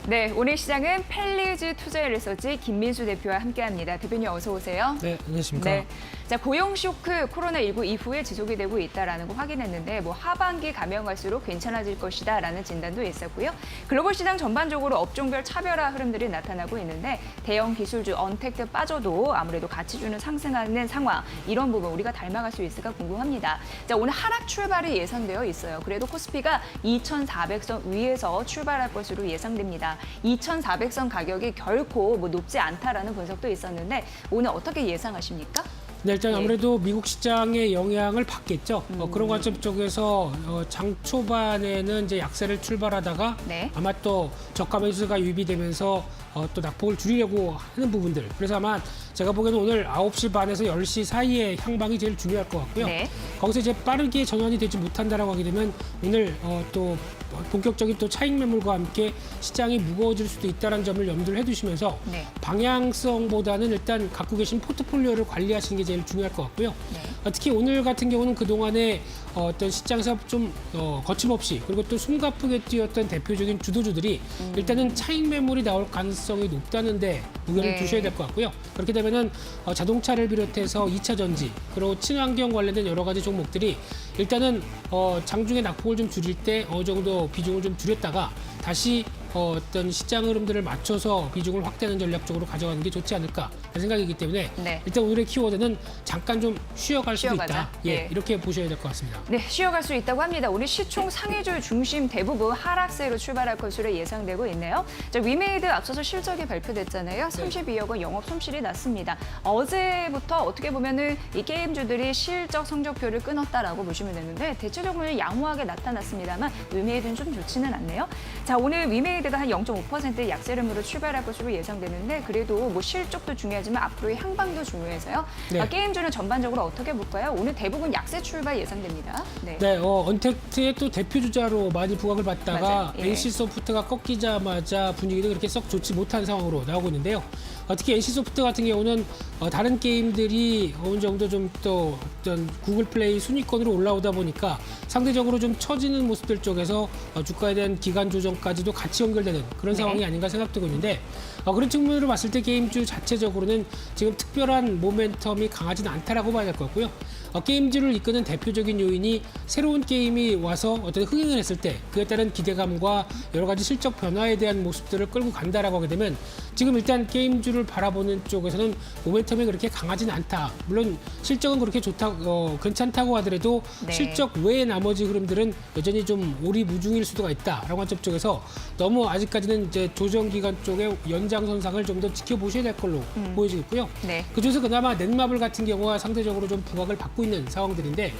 네, 오늘 시장은 펠리즈 투자리서치 김민수 대표와 함께합니다. 대표님 어서 오세요. 네, 안녕하십니까. 네, 자 고용 쇼크 코로나19 이후에 지속이 되고 있다라는 거 확인했는데 뭐 하반기 가면 갈수록 괜찮아질 것이다라는 진단도 있었고요. 글로벌 시장 전반적으로 업종별 차별화 흐름들이 나타나고 있는데 대형 기술주 언택트 빠져도 아무래도 가치주는 상승하는 상황, 이런 부분 우리가 닮아갈 수 있을까 궁금합니다. 자, 오늘 하락 출발이 예상되어 있어요. 그래도 코스피가 2,400선 위에서 출발할 것으로 예상됩니다. 2,400선 가격이 결코 뭐 높지 않다라는 분석도 있었는데 오늘 어떻게 예상하십니까? 네, 일단 아무래도 미국 시장의 영향을 받겠죠. 그런 관점 쪽에서 장 초반에는 이제 약세를 출발하다가 네. 아마 또 저가 매수가 유입이 되면서 또 낙폭을 줄이려고 하는 부분들. 그래서 아마 제가 보기에는 오늘 9시 반에서 10시 사이에 향방이 제일 중요할 것 같고요. 네. 거기서 이제 빠르게 전환이 되지 못한다라고 하게 되면 오늘 또 본격적인 또 차익 매물과 함께 시장이 무거워질 수도 있다는 점을 염두를 해두시면서 네. 방향성보다는 일단 갖고 계신 포트폴리오를 관리하시는 게 제일 중요할 것 같고요. 네. 특히 오늘 같은 경우는 그동안에 어떤 시장에서 좀 거침없이 그리고 또 숨가쁘게 뛰었던 대표적인 주도주들이 일단은 차익 매물이 나올 가능성이 높다는데 무게를 네. 두셔야 될 것 같고요. 그렇게 되면은 자동차를 비롯해서 2차 전지 그리고 친환경 관련된 여러 가지 종목들이 일단은 장중에 낙폭을 좀 줄일 때 어느 정도 비중을 좀 줄였다가 다시 어떤 시장 흐름들을 맞춰서 비중을 확대하는 전략적으로 가져가는 게 좋지 않을까 하는 생각이기 때문에 네. 일단 오늘의 키워드는 잠깐 좀 쉬어갈 수도 쉬어가자. 있다. 예, 네. 이렇게 보셔야 될 것 같습니다. 네, 쉬어갈 수 있다고 합니다. 오늘 시총 상위주 중심 대부분 하락세로 출발할 것으로 예상되고 있네요. 자, 위메이드 앞서서 실적이 발표됐잖아요. 32억 원 영업 손실이 났습니다. 어제부터 어떻게 보면은 이 게임주들이 실적 성적표를 끊었다라고 보시면 되는데 대체적으로 양호하게 나타났습니다만 위메이드는 좀 좋지는 않네요. 자, 오늘 위메이드가 한 0.5% 약세 흐름으로 출발할 것으로 예상되는데 그래도 뭐 실적도 중요하지만 앞으로의 향방도 중요해서요. 네. 게임주는 전반적으로 어떻게 볼까요? 오늘 대부분 약세 출발 예상됩니다. 네. 네, 언택트의 또 대표 주자로 많이 부각을 받다가 맞아요. 예. NC소프트가 꺾이자마자 분위기도 그렇게 썩 좋지 못한 상황으로 나오고 있는데요. 특히 NC소프트 같은 경우는 다른 게임들이 어느 정도 좀 또 어떤 구글 플레이 순위권으로 올라오다 보니까 상대적으로 좀 처지는 모습들 쪽에서 주가에 대한 기간 조정까지도 같이 연결되는 그런 네. 상황이 아닌가 생각되고 있는데 그런 측면으로 봤을 때 게임주 자체적으로는 지금 특별한 모멘텀이 강하지는 않다라고 봐야 될 것 같고요. 게임주를 이끄는 대표적인 요인이 새로운 게임이 와서 어떤 흥행을 했을 때 그에 따른 기대감과 여러 가지 실적 변화에 대한 모습들을 끌고 간다라고 하게 되면 지금 일단 게임주를 바라보는 쪽에서는 모멘텀이 그렇게 강하지는 않다. 물론 실적은 그렇게 좋다, 괜찮다고 하더라도 네. 실적 외의 나머지 흐름들은 여전히 좀 오리무중일 수도가 있다라고 관점 쪽에서 너무 아직까지는 이제 조정 기간 쪽의 연장선상을 좀 더 지켜보셔야 될 걸로 보여지겠고요. 네. 그중에서 그나마 넷마블 같은 경우가 상대적으로 좀 부각을 받고 있는 상황들인데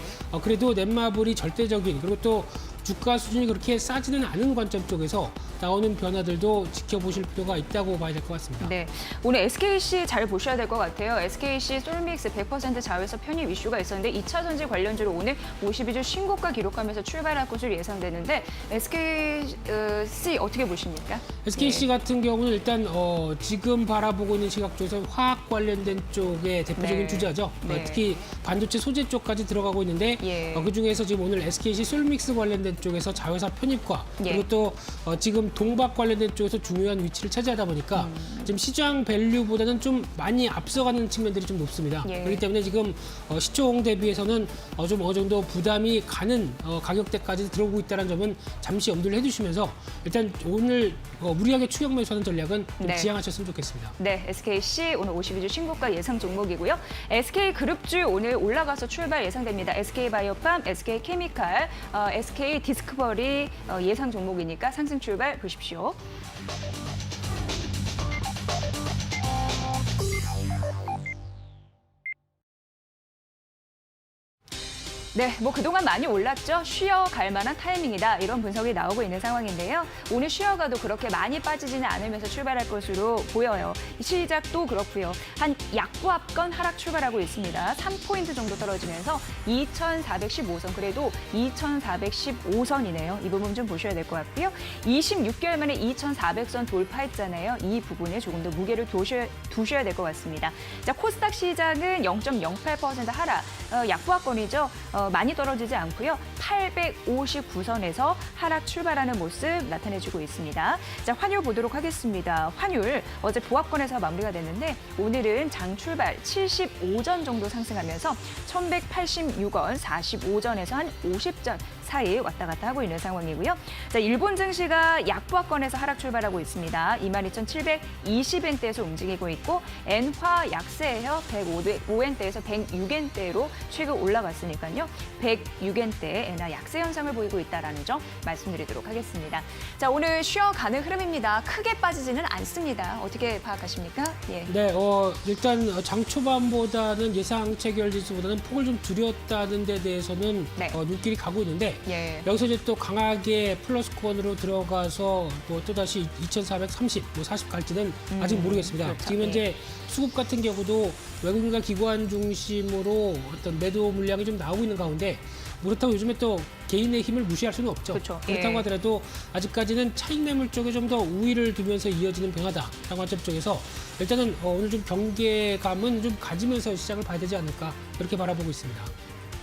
그래도 넷마블이 절대적인 그리고 또 주가 수준이 그렇게 싸지는 않은 관점 쪽에서 나오는 변화들도 지켜보실 필요가 있다고 봐야 될 것 같습니다. 네, 오늘 SKC 잘 보셔야 될 것 같아요. SKC 솔믹스 100% 자회사 편입 이슈가 있었는데 2차 전지 관련주로 오늘 52주 신고가 기록하면서 출발할 것으로 예상되는데 SKC 어떻게 보십니까? SKC 같은 경우는 일단 지금 바라보고 있는 시각 쪽에서 화학 관련된 쪽의 대표적인 네. 주자죠. 네. 특히 반도체 소재 쪽까지 들어가고 있는데 예. 그중에서 지금 오늘 SKC 솔믹스 관련된 쪽에서 자회사 편입과 예. 그리고 또 지금 동박 관련된 쪽에서 중요한 위치를 차지하다 보니까 지금 시장 밸류보다는 좀 많이 앞서가는 측면들이 좀 높습니다. 예. 그렇기 때문에 지금 시총 대비해서는 좀 어느 정도 부담이 가는 가격대까지 들어오고 있다는 점은 잠시 염두를 해두시면서 일단 오늘 무리하게 추격 매수하는 전략은 좀 네. 지양하셨으면 좋겠습니다. 네, SKC 오늘 52주 신고가 예상 종목이고요. SK그룹주 오늘 올라가서 출발 예상됩니다. SK바이오팜, SK케미칼, SK디스커버리 예상 종목이니까 상승 출발 보십시오. 네, 뭐 그동안 많이 올랐죠. 쉬어갈 만한 타이밍이다. 이런 분석이 나오고 있는 상황인데요. 오늘 쉬어가도 그렇게 많이 빠지지는 않으면서 출발할 것으로 보여요. 시작도 그렇고요. 한 약보합권 하락 출발하고 있습니다. 3포인트 정도 떨어지면서 2,415선, 그래도 2,415선이네요. 이 부분 좀 보셔야 될 것 같고요. 26개월 만에 2,400선 돌파했잖아요. 이 부분에 조금 더 무게를 두셔야 될 것 같습니다. 자, 코스닥 시장은 0.08% 하락, 약보합권이죠. 많이 떨어지지 않고요. 859선에서 하락 출발하는 모습 나타내주고 있습니다. 자, 환율 보도록 하겠습니다. 환율 어제 보합권에서 마무리가 됐는데 오늘은 장 출발 75전 정도 상승하면서 1,186원 45전에서 한 50전 사이 왔다 갔다 하고 있는 상황이고요. 자, 일본 증시가 약보합권에서 하락 출발하고 있습니다. 22,720엔대에서 움직이고 있고 엔화 약세예요. 105엔대에서 106엔대로 최근 올라갔으니까요. 106엔대 엔화 약세 현상을 보이고 있다는 점 말씀드리도록 하겠습니다. 자, 오늘 쉬어가는 흐름입니다. 크게 빠지지는 않습니다. 어떻게 파악하십니까? 예. 네, 일단 장 초반보다는 예상 체결 지수보다는 폭을 좀 줄였다는 데 대해서는 네. 눈길이 가고 있는데 예. 여기서 이제 또 강하게 플러스권으로 들어가서 뭐 또다시 2,430, 40 갈지는 아직 모르겠습니다. 그렇죠. 지금 현재 수급 같은 경우도 외국인과 기관 중심으로 어떤 매도 물량이 좀 나오고 있는 가운데 그렇다고 요즘에 또 개인의 힘을 무시할 수는 없죠. 그렇죠. 그렇다고 예. 하더라도 아직까지는 차익 매물 쪽에 좀 더 우위를 두면서 이어지는 변화다. 라는 관점 쪽에서 일단은 오늘 좀 경계감은 좀 가지면서 시장을 봐야 되지 않을까 이렇게 바라보고 있습니다.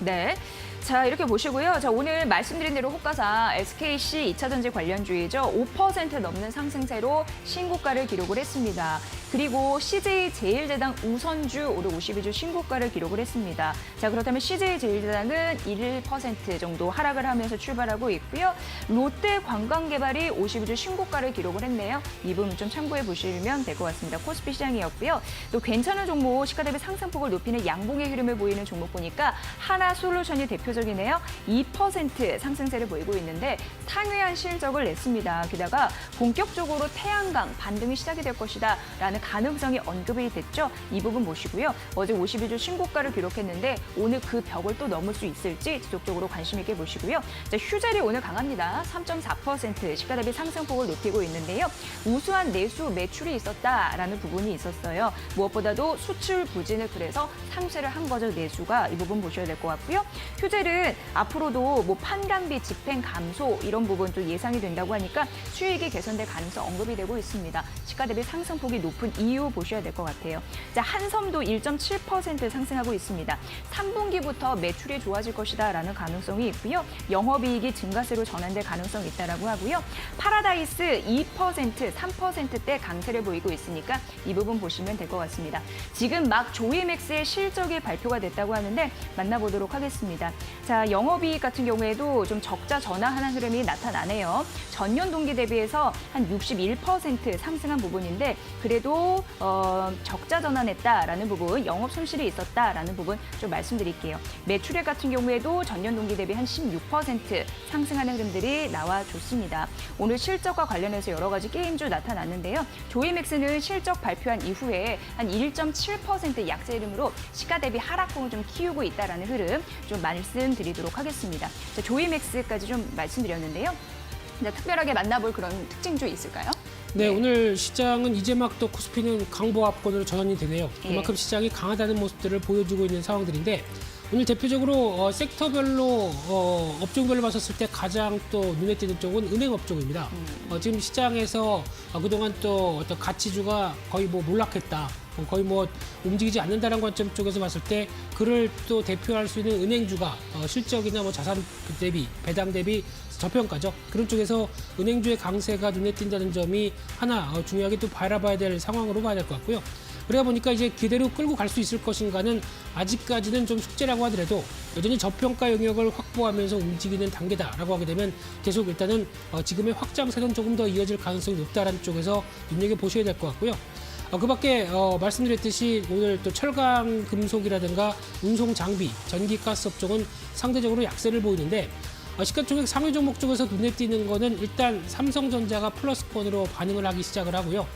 네. 자, 이렇게 보시고요. 자, 오늘 말씀드린 대로 호가사 SKC 2차전지 관련주이죠. 5% 넘는 상승세로 신고가를 기록을 했습니다. 그리고 CJ제일제당 우선주 오늘 52주 신고가를 기록을 했습니다. 자, 그렇다면 CJ제일제당은 1% 정도 하락을 하면서 출발하고 있고요. 롯데관광개발이 52주 신고가를 기록을 했네요. 이 부분 좀 참고해 보시면 될 것 같습니다. 코스피 시장이었고요. 또 괜찮은 종목, 시가 대비 상승폭을 높이는 양봉의 흐름을 보이는 종목 보니까 하나솔루션이 대표적이네요. 2% 상승세를 보이고 있는데 상회한 실적을 냈습니다. 게다가 본격적으로 태양광 반등이 시작이 될 것이다 라는 가능성이 언급이 됐죠. 이 부분 보시고요. 어제 52주 신고가를 기록했는데 오늘 그 벽을 또 넘을 수 있을지 지속적으로 관심 있게 보시고요. 자, 휴젤이 오늘 강합니다. 3.4% 시가 대비 상승폭을 높이고 있는데요. 우수한 내수 매출이 있었다라는 부분이 있었어요. 무엇보다도 수출 부진을 그래서 상쇄를 한 거죠. 내수가 이 부분 보셔야 될 것 같고요. 휴젤은 앞으로도 뭐 판관비 집행 감소 이런 부분도 예상이 된다고 하니까 수익이 개선될 가능성 언급이 되고 있습니다. 시가 대비 상승폭이 높은 이유 보셔야 될 것 같아요. 자, 한섬도 1.7% 상승하고 있습니다. 3분기부터 매출이 좋아질 것이다라는 가능성이 있고요. 영업이익이 증가세로 전환될 가능성이 있다라고 하고요. 파라다이스 2%, 3%대 강세를 보이고 있으니까 이 부분 보시면 될 것 같습니다. 지금 막 조이맥스의 실적이 발표가 됐다고 하는데 만나보도록 하겠습니다. 자, 영업이익 같은 경우에도 좀 적자 전환하는 흐름이 나타나네요. 전년 동기 대비해서 한 61% 상승한 부분인데 그래도 적자 전환했다라는 부분, 영업 손실이 있었다라는 부분 좀 말씀드릴게요. 매출액 같은 경우에도 전년 동기 대비 한 16% 상승하는 흐름들이 나와줬습니다. 오늘 실적과 관련해서 여러 가지 게임주 나타났는데요. 조이맥스는 실적 발표한 이후에 한 1.7% 약세 흐름으로 시가 대비 하락폭을 좀 키우고 있다라는 흐름 좀 말씀드리도록 하겠습니다. 자, 조이맥스까지 좀 말씀드렸는데요. 자, 특별하게 만나볼 그런 특징주 있을까요? 네, 오늘 시장은 이제 막 또 코스피는 강보합권으로 전환이 되네요. 그만큼 시장이 강하다는 모습들을 보여주고 있는 상황들인데 오늘 대표적으로 섹터별로 업종별로 봤었을 때 가장 또 눈에 띄는 쪽은 은행 업종입니다. 지금 시장에서 그동안 또 어떤 가치주가 거의 뭐 몰락했다. 거의 뭐 움직이지 않는다는 관점 쪽에서 봤을 때 그를 또 대표할 수 있는 은행주가 실적이나 뭐 자산 대비, 배당 대비 저평가죠. 그런 쪽에서 은행주의 강세가 눈에 띈다는 점이 하나 중요하게 또 바라봐야 될 상황으로 봐야 될 것 같고요. 그러다 보니까 이제 그대로 끌고 갈 수 있을 것인가는 아직까지는 좀 숙제라고 하더라도 여전히 저평가 영역을 확보하면서 움직이는 단계다라고 하게 되면 계속 일단은 지금의 확장세는 조금 더 이어질 가능성이 높다라는 쪽에서 눈여겨보셔야 될 것 같고요. 그 밖에 말씀드렸듯이 오늘 또 철강 금속이라든가 운송 장비, 전기 가스 업종은 상대적으로 약세를 보이는데 시가총액 상위 종목 쪽에서 눈에 띄는 거는 일단 삼성전자가 플러스권으로 반응을 하기 시작을 하고요.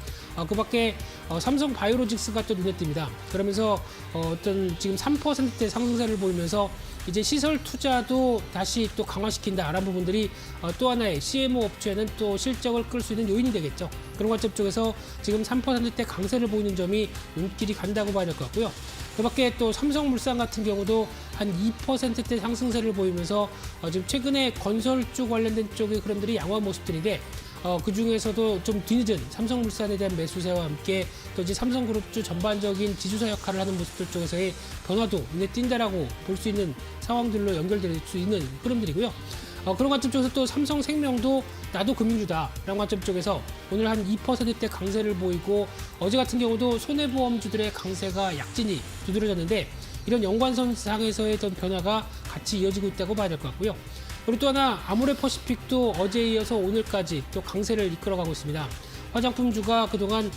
그 밖에 삼성 바이오로직스가 또 눈에 띕니다. 그러면서 어떤 지금 3%대 상승세를 보이면서 이제 시설 투자도 다시 또 강화시킨다라는 부분들이 또 하나의 CMO 업체는 또 실적을 끌 수 있는 요인이 되겠죠. 그런 관점 쪽에서 지금 3%대 강세를 보이는 점이 눈길이 간다고 봐야 될 것 같고요. 그 밖에 또 삼성물산 같은 경우도 한 2%대 상승세를 보이면서 지금 최근에 건설주 관련된 쪽의 흐름들이 양호한 모습들인데 그 중에서도 좀 뒤늦은 삼성물산에 대한 매수세와 함께 또 이제 삼성그룹주 전반적인 지주사 역할을 하는 모습들 쪽에서의 변화도 눈에 띈다라고 볼 수 있는 상황들로 연결될 수 있는 흐름들이고요. 그런 관점 쪽에서 또 삼성생명도 나도 금융주다라는 관점 쪽에서 오늘 한 2%대 강세를 보이고 어제 같은 경우도 손해보험주들의 강세가 약진이 두드러졌는데 이런 연관선상에서의 어떤 변화가 같이 이어지고 있다고 봐야 될 것 같고요. 그리고 또 하나 아모레퍼시픽도 어제에 이어서 오늘까지 또 강세를 이끌어가고 있습니다. 화장품주가 그동안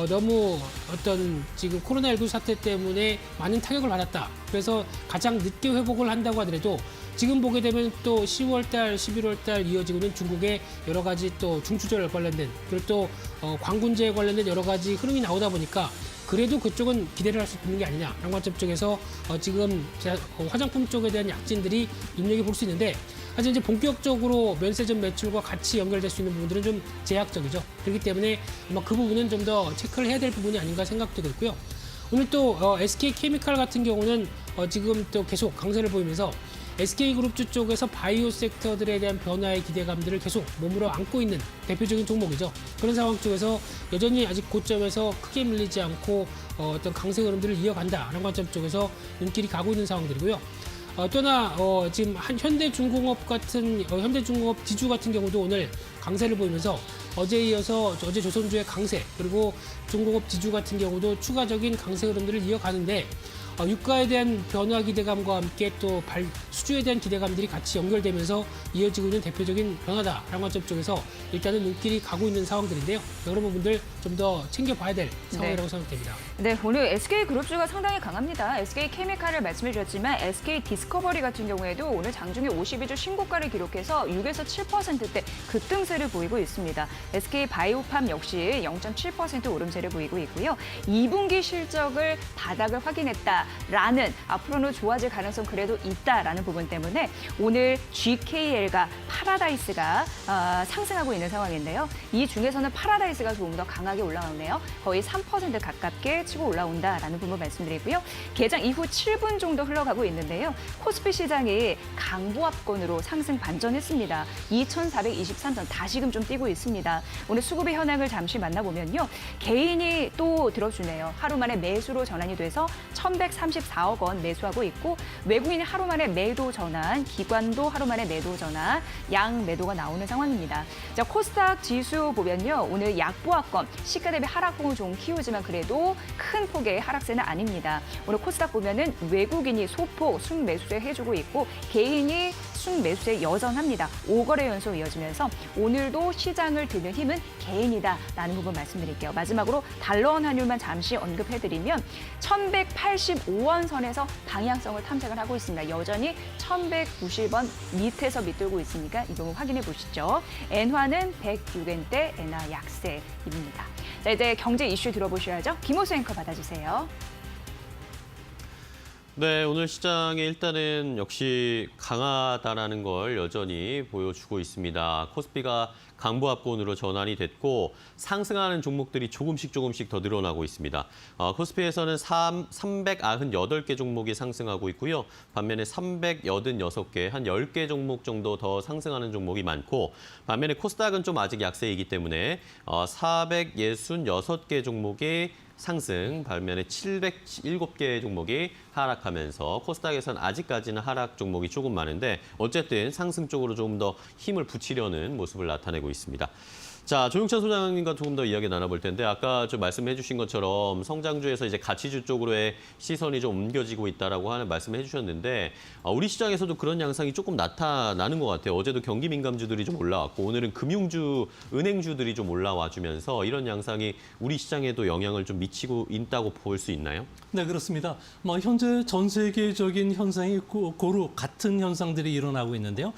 너무 어떤 지금 코로나19 사태 때문에 많은 타격을 받았다. 그래서 가장 늦게 회복을 한다고 하더라도 지금 보게 되면 또 10월달, 11월달 이어지고 있는 중국의 여러 가지 또 중추절 관련된 그리고 또 광군제에 관련된 여러 가지 흐름이 나오다 보니까 그래도 그쪽은 기대를 할 수 있는 게 아니냐라는 관점 쪽에서 지금 화장품 쪽에 대한 약진들이 눈여겨볼 수 있는데 사실 이제 본격적으로 면세점 매출과 같이 연결될 수 있는 부분들은 좀 제약적이죠. 그렇기 때문에 아마 그 부분은 좀 더 체크를 해야 될 부분이 아닌가 생각도 들고요. 오늘 또 SK케미칼 같은 경우는 지금 또 계속 강세를 보이면서 SK그룹주 쪽에서 바이오 섹터들에 대한 변화의 기대감들을 계속 몸으로 안고 있는 대표적인 종목이죠. 그런 상황 쪽에서 여전히 아직 고점에서 크게 밀리지 않고 어떤 강세 흐름들을 이어간다라는 관점 쪽에서 눈길이 가고 있는 상황들이고요. 또나 지금 현대중공업 같은 현대중공업 디주 같은 경우도 오늘 강세를 보이면서 어제에 이어서 어제 조선주의 강세 그리고 중공업 디주 같은 경우도 추가적인 강세 흐름들을 이어가는데 유가에 대한 변화 기대감과 함께 또 수주에 대한 기대감들이 같이 연결되면서 이어지고 있는 대표적인 변화다라는 관점 쪽에서 일단은 눈길이 가고 있는 상황들인데요. 여러 부분들 좀 더 챙겨봐야 될 상황이라고 생각됩니다. 네, 오늘 SK그룹주가 상당히 강합니다. SK케미칼을 말씀해 주셨지만 SK디스커버리 같은 경우에도 오늘 장중에 52주 신고가를 기록해서 6에서 7%대 급등세를 보이고 있습니다. SK바이오팜 역시 0.7% 오름세를 보이고 있고요. 2분기 실적을 바닥을 확인했다라는 앞으로는 좋아질 가능성 그래도 있다라는 부분 때문에 오늘 GKL과 파라다이스가 상승하고 있는 상황인데요. 이 중에서는 파라다이스가 조금 더 강하게 올라오네요. 거의 3% 가깝게 치고 올라온다라는 부분 말씀드리고요. 개장 이후 7분 정도 흘러가고 있는데요. 코스피 시장이 강보합권으로 상승 반전했습니다. 2,423선 다시금 좀 뛰고 있습니다. 오늘 수급의 현황을 잠시 만나보면요. 개인이 또 들어주네요. 하루 만에 매수로 전환이 돼서 1,134억 원 매수하고 있고 외국인이 하루 만에 매도 전환, 기관도 하루 만에 매도 전환, 양 매도가 나오는 상황입니다. 자, 코스닥 지수 보면요. 오늘 약보합권, 시가 대비 하락폭을 좀 키우지만 그래도 큰 폭의 하락세는 아닙니다. 오늘 코스닥 보면은 외국인이 소폭 순매수세 해주고 있고 개인이 순매수세 여전합니다. 5거래 연속 이어지면서 오늘도 시장을 드는 힘은 개인이다라는 부분 말씀드릴게요. 마지막으로 달러원 환율만 잠시 언급해드리면 1,185원 선에서 방향성을 탐색을 하고 있습니다. 여전히 1,190원 밑에서 밑돌고 있으니까 이 부분 확인해 보시죠. 엔화는 106엔대 엔화 약세입니다. 자, 이제 경제 이슈 들어보셔야죠. 김호수 앵커 받아주세요. 네, 오늘 시장에 일단은 역시 강하다라는 걸 여전히 보여주고 있습니다. 코스피가 강보합권으로 전환이 됐고 상승하는 종목들이 조금씩 더 늘어나고 있습니다. 코스피에서는 398개 종목이 상승하고 있고요. 반면에 386개, 한 10개 종목 정도 더 상승하는 종목이 많고 반면에 코스닥은 좀 아직 약세이기 때문에 466개 종목이 상승, 반면에 707개 종목이 하락하면서 코스닥에서는 아직까지는 하락 종목이 조금 많은데 어쨌든 상승 쪽으로 조금 더 힘을 붙이려는 모습을 나타내고 있습니다. 자, 조용찬 소장님과 조금 더 이야기 나눠볼 텐데 아까 좀 말씀해 주신 것처럼 성장주에서 이제 가치주 쪽으로의 시선이 좀 옮겨지고 있다라고 하는 말씀을 해주셨는데 우리 시장에서도 그런 양상이 조금 나타나는 것 같아요. 어제도 경기 민감주들이 좀 올라왔고 오늘은 금융주, 은행주들이 좀 올라와 주면서 이런 양상이 우리 시장에도 영향을 좀 미치고 있다고 볼 수 있나요? 네, 그렇습니다. 현재 전 세계적인 현상이 고루 같은 현상들이 일어나고 있는데요.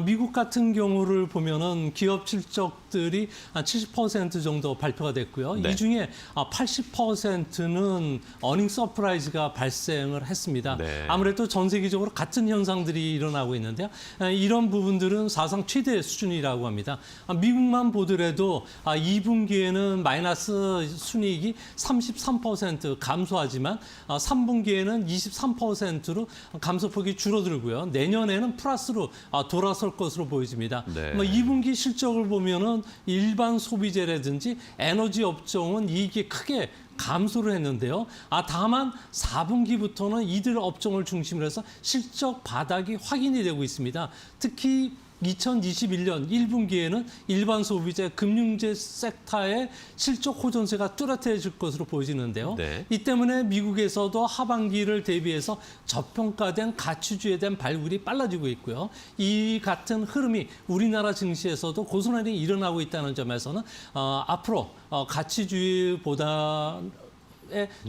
미국 같은 경우를 보면은 기업 실적들이 한 70% 정도 발표가 됐고요. 네. 이 중에 80%는 어닝 서프라이즈가 발생을 했습니다. 네. 아무래도 전 세계적으로 같은 현상들이 일어나고 있는데요. 이런 부분들은 사상 최대 수준이라고 합니다. 미국만 보더라도 2분기에는 마이너스 순이익이 33% 감소하지만 3분기에는 23%로 감소폭이 줄어들고요. 내년에는 플러스로 돌아설 것으로 보여집니다. 네. 2분기 실적을 보면은 일반 소비재라든지 에너지 업종은 이익이 크게 감소를 했는데요. 다만 4분기부터는 이들 업종을 중심으로 해서 실적 바닥이 확인이 되고 있습니다. 특히 2021년 1분기에는 일반 소비재, 금융재 섹터의 실적 호전세가 뚜렷해질 것으로 보여지는데요. 네. 이 때문에 미국에서도 하반기를 대비해서 저평가된 가치주에 대한 발굴이 빨라지고 있고요. 이 같은 흐름이 우리나라 증시에서도 고스란히 일어나고 있다는 점에서는 앞으로 가치주보다에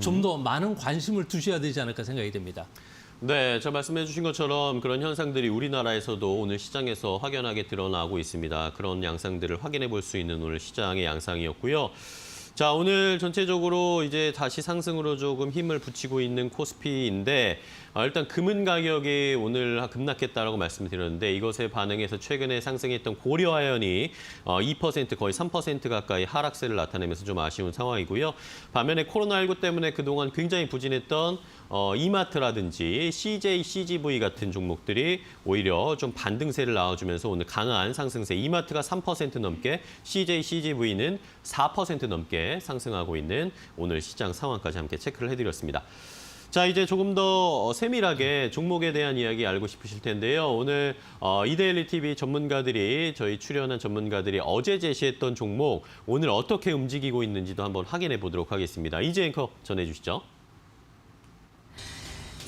좀 더 많은 관심을 두셔야 되지 않을까 생각이 됩니다. 네, 저 말씀해 주신 것처럼 그런 현상들이 우리나라에서도 오늘 시장에서 확연하게 드러나고 있습니다. 그런 양상들을 확인해 볼 수 있는 오늘 시장의 양상이었고요. 자, 오늘 전체적으로 이제 다시 상승으로 조금 힘을 붙이고 있는 코스피인데 일단 금은 가격이 오늘 급락했다라고 말씀드렸는데 이것에 반응해서 최근에 상승했던 고려아연이 2% 거의 3% 가까이 하락세를 나타내면서 좀 아쉬운 상황이고요. 반면에 코로나19 때문에 그동안 굉장히 부진했던 이마트라든지 CJ, CGV 같은 종목들이 오히려 좀 반등세를 나와주면서 오늘 강한 상승세, 이마트가 3% 넘게, CJ, CGV는 4% 넘게 상승하고 있는 오늘 시장 상황까지 함께 체크를 해드렸습니다. 자, 이제 조금 더 세밀하게 종목에 대한 이야기 알고 싶으실 텐데요. 오늘 이데일리 TV 전문가들이 저희 출연한 전문가들이 어제 제시했던 종목 오늘 어떻게 움직이고 있는지도 한번 확인해 보도록 하겠습니다. 이재 앵커 전해주시죠.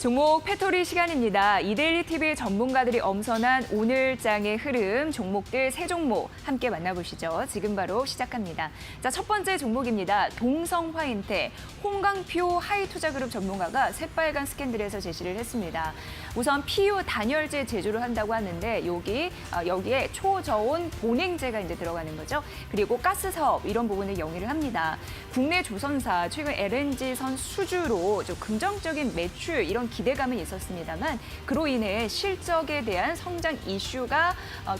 종목 패토리 시간입니다. 이데일리 TV 전문가들이 엄선한 오늘장의 흐름, 종목들 세 종목 함께 만나보시죠. 지금 바로 시작합니다. 자, 첫 번째 종목입니다. 동성화인테, 홍광표 하이투자그룹 전문가가 새빨간 스캔들에서 제시를 했습니다. 우선 PU 단열재 제조를 한다고 하는데 여기에 초저온 보냉재가 이제 들어가는 거죠. 그리고 가스 사업 이런 부분을 영위를 합니다. 국내 조선사 최근 LNG선 수주로 좀 긍정적인 매출 이런 기대감은 있었습니다만 그로 인해 실적에 대한 성장 이슈가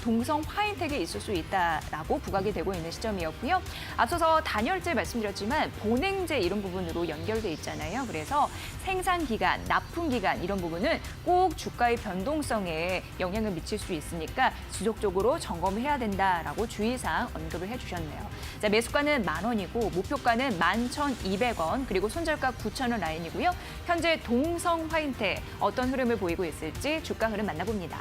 동성 화인텍에 있을 수 있다라고 부각이 되고 있는 시점이었고요. 앞서서 단열재 말씀드렸지만 보냉재 이런 부분으로 연결돼 있잖아요. 그래서 생산 기간, 납품 기간 이런 부분은 꼭 주가의 변동성에 영향을 미칠 수 있으니까 지속적으로 점검해야 된다라고 주의사항 언급을 해주셨네요. 자, 매수가는 10,000원이고 목표가는 11,200원 그리고 손절가 9,000원 라인이고요. 현재 동성 화인텍 어떤 흐름을 보이고 있을지 주가 흐름 만나봅니다.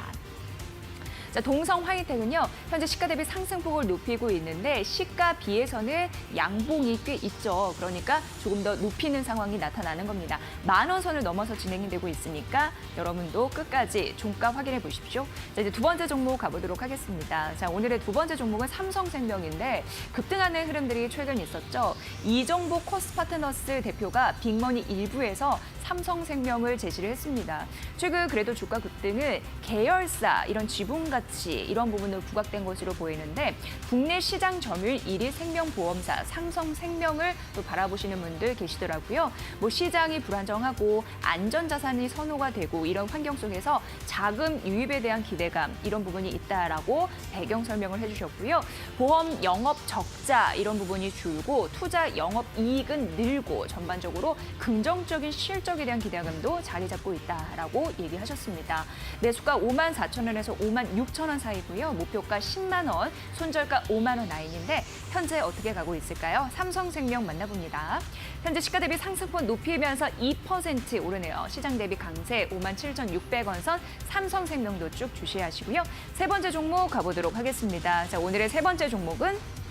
자, 동성 화이텍은요, 현재 시가 대비 상승폭을 높이고 있는데 시가 비해서는 양봉이 꽤 있죠. 그러니까 조금 더 높이는 상황이 나타나는 겁니다. 10,000원 선을 넘어서 진행이 되고 있으니까 여러분도 끝까지 종가 확인해 보십시오. 자, 이제 두 번째 종목 가보도록 하겠습니다. 자, 오늘의 두 번째 종목은 삼성생명인데 급등하는 흐름들이 최근 있었죠. 이정복 코스파트너스 대표가 빅머니 일부에서 삼성생명을 제시를 했습니다. 최근 그래도 주가 급등은 계열사, 이런 지분 가치 이런 부분으로 부각된 것으로 보이는데 국내 시장 점유율 1위 생명보험사 삼성생명을 또 바라보시는 분들 계시더라고요. 뭐 시장이 불안정하고 안전자산이 선호가 되고 이런 환경 속에서 자금 유입에 대한 기대감 이런 부분이 있다라고 배경 설명을 해주셨고요. 보험 영업 적자 이런 부분이 줄고 투자 영업 이익은 늘고 전반적으로 긍정적인 실적에 대한 기대감도 자리 잡고 있다라고 얘기하셨습니다. 매수가 54,000원에서 56,000원 사이고요. 목표가 10만 원, 손절가 5만 원 라인인데 현재 어떻게 가고 있을까요? 삼성생명 만나봅니다. 현재 시가 대비 상승폭 높이면서 2% 오르네요. 시장 대비 강세 57,600원 선 삼성생명도 쭉 주시하시고요. 세 번째 종목 가보도록 하겠습니다. 자, 오늘의 세 번째 종목은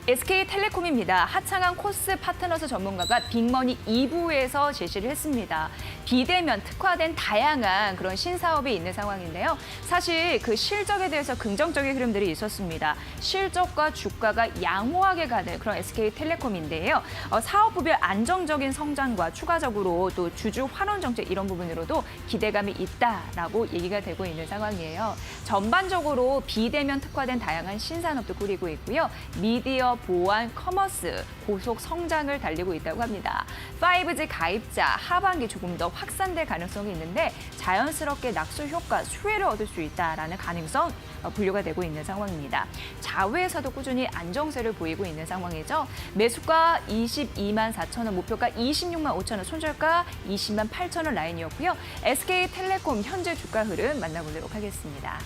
SK텔레콤입니다. 하창한 코스 파트너스 전문가가 빅머니 2부에서 제시를 했습니다. 비대면 특화된 다양한 그런 신사업이 있는 상황인데요. 사실 그 실적에 대해서 긍정적인 흐름들이 있었습니다. 실적과 주가가 양호하게 가는 그런 SK텔레콤인데요. 사업부별 안정적인 성장과 추가적으로 또 주주 환원 정책 이런 부분으로도 기대감이 있다라고 얘기가 되고 있는 상황이에요. 전반적으로 비대면 특화된 다양한 신산업도 꾸리고 있고요. 미디어, 보안, 커머스, 고속 성장을 달리고 있다고 합니다. 5G 가입자 하반기 조금 더 확산될 가능성이 있는데 자연스럽게 낙수 효과, 수혜를 얻을 수 있다라는 가능성 분류가 되고 있는 상황입니다. 자회사도 꾸준히 안정세를 보이고 있는 상황이죠. 매수가 22만 4천 원, 목표가 26만 5천 원, 손절가 20만 8천 원 라인이었고요. SK텔레콤 현재 주가 흐름 만나보도록 하겠습니다.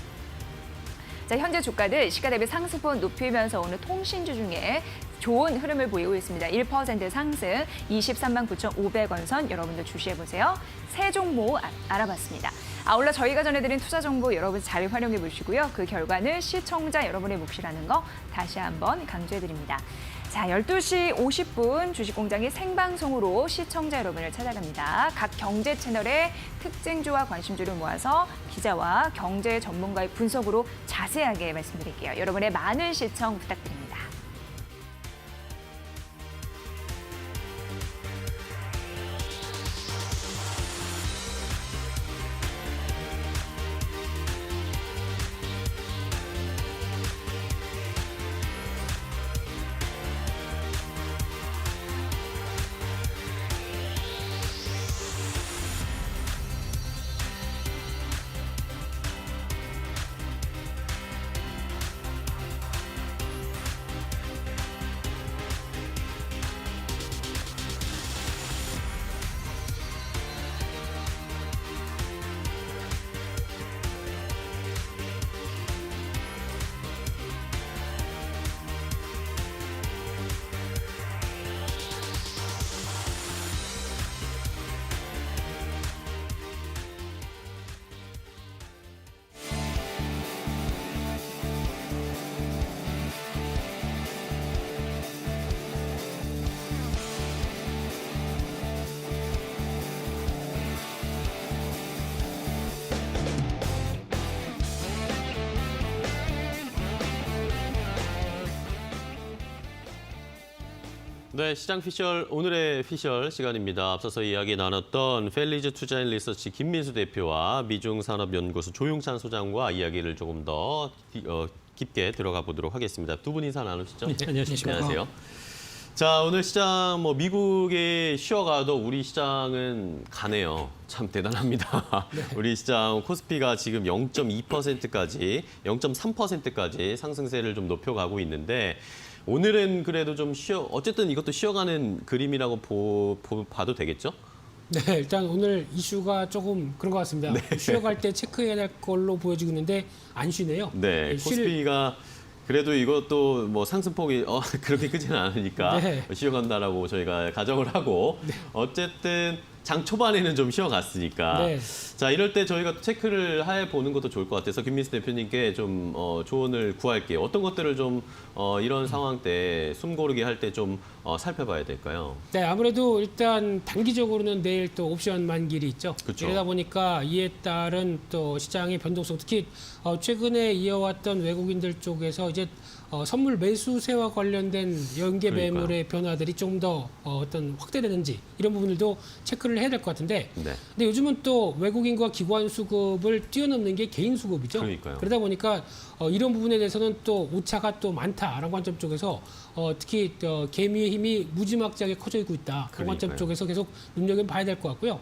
자, 현재 주가는 시가 대비 상승폭 높이면서 오늘 통신주 중에 좋은 흐름을 보이고 있습니다. 1% 상승, 23만 9,500원 선 여러분들 주시해보세요. 세 종목 알아봤습니다. 아울러 저희가 전해드린 투자 정보 여러분 잘 활용해 보시고요. 그 결과는 시청자 여러분의 몫이라는 거 다시 한번 강조해드립니다. 자, 12시 50분 주식공장이 생방송으로 시청자 여러분을 찾아갑니다. 각 경제 채널의 특징주와 관심주를 모아서 기자와 경제 전문가의 분석으로 자세하게 말씀드릴게요. 여러분의 많은 시청 부탁드립니다. 네, 시장 피셜 오늘의 피셜 시간입니다. 앞서서 이야기 나눴던 펠리즈 투자인 리서치 김민수 대표와 미중산업연구소 조용찬 소장과 이야기를 조금 더 깊게 들어가 보도록 하겠습니다. 두 분 인사 나누시죠? 네, 안녕하십니까. 안녕하세요. 자, 오늘 시장 미국에 쉬어가도 우리 시장은 가네요. 참 대단합니다. 우리 시장 코스피가 지금 0.2%까지, 0.3%까지 상승세를 좀 높여가고 있는데 오늘은 그래도 좀 어쨌든 이것도 쉬어가는 그림이라고 봐도 되겠죠? 네, 일단 오늘 이슈가 조금 그런 것 같습니다. 쉬어갈 때 체크해야 될 걸로 보여지고 있는데 안 쉬네요. 네, 코스피가 그래도 이것도 뭐 상승폭이 그렇게 크지는 않으니까 네. 쉬어간다라고 저희가 가정을 하고 어쨌든 장 초반에는 좀 쉬어갔으니까 네. 자 이럴 때 저희가 체크를 해보는 것도 좋을 것 같아서 김민수 대표님께 좀 조언을 구할게요. 어떤 것들을 좀 이런 상황 때 숨고르기 할 때 좀 살펴봐야 될까요? 네, 아무래도 일단 단기적으로는 내일 또 옵션 만기일이 있죠. 그쵸. 이러다 보니까 이에 따른 또 시장의 변동성, 특히 최근에 이어왔던 외국인들 쪽에서 이제 선물 매수세와 관련된 연계 그러니까요. 매물의 변화들이 좀 더 어떤 확대되는지 이런 부분들도 체크를 해야 될 것 같은데. 네. 근데 요즘은 또 외국인과 기관 수급을 뛰어넘는 게 개인 수급이죠. 그러니까요. 그러다 보니까 이런 부분에 대해서는 또 오차가 또 많다라는 관점 쪽에서 특히 개미의 힘이 무지막지하게 커져 있고 있다. 그런 관점 그러니까요. 쪽에서 계속 눈여겨봐야 될 것 같고요.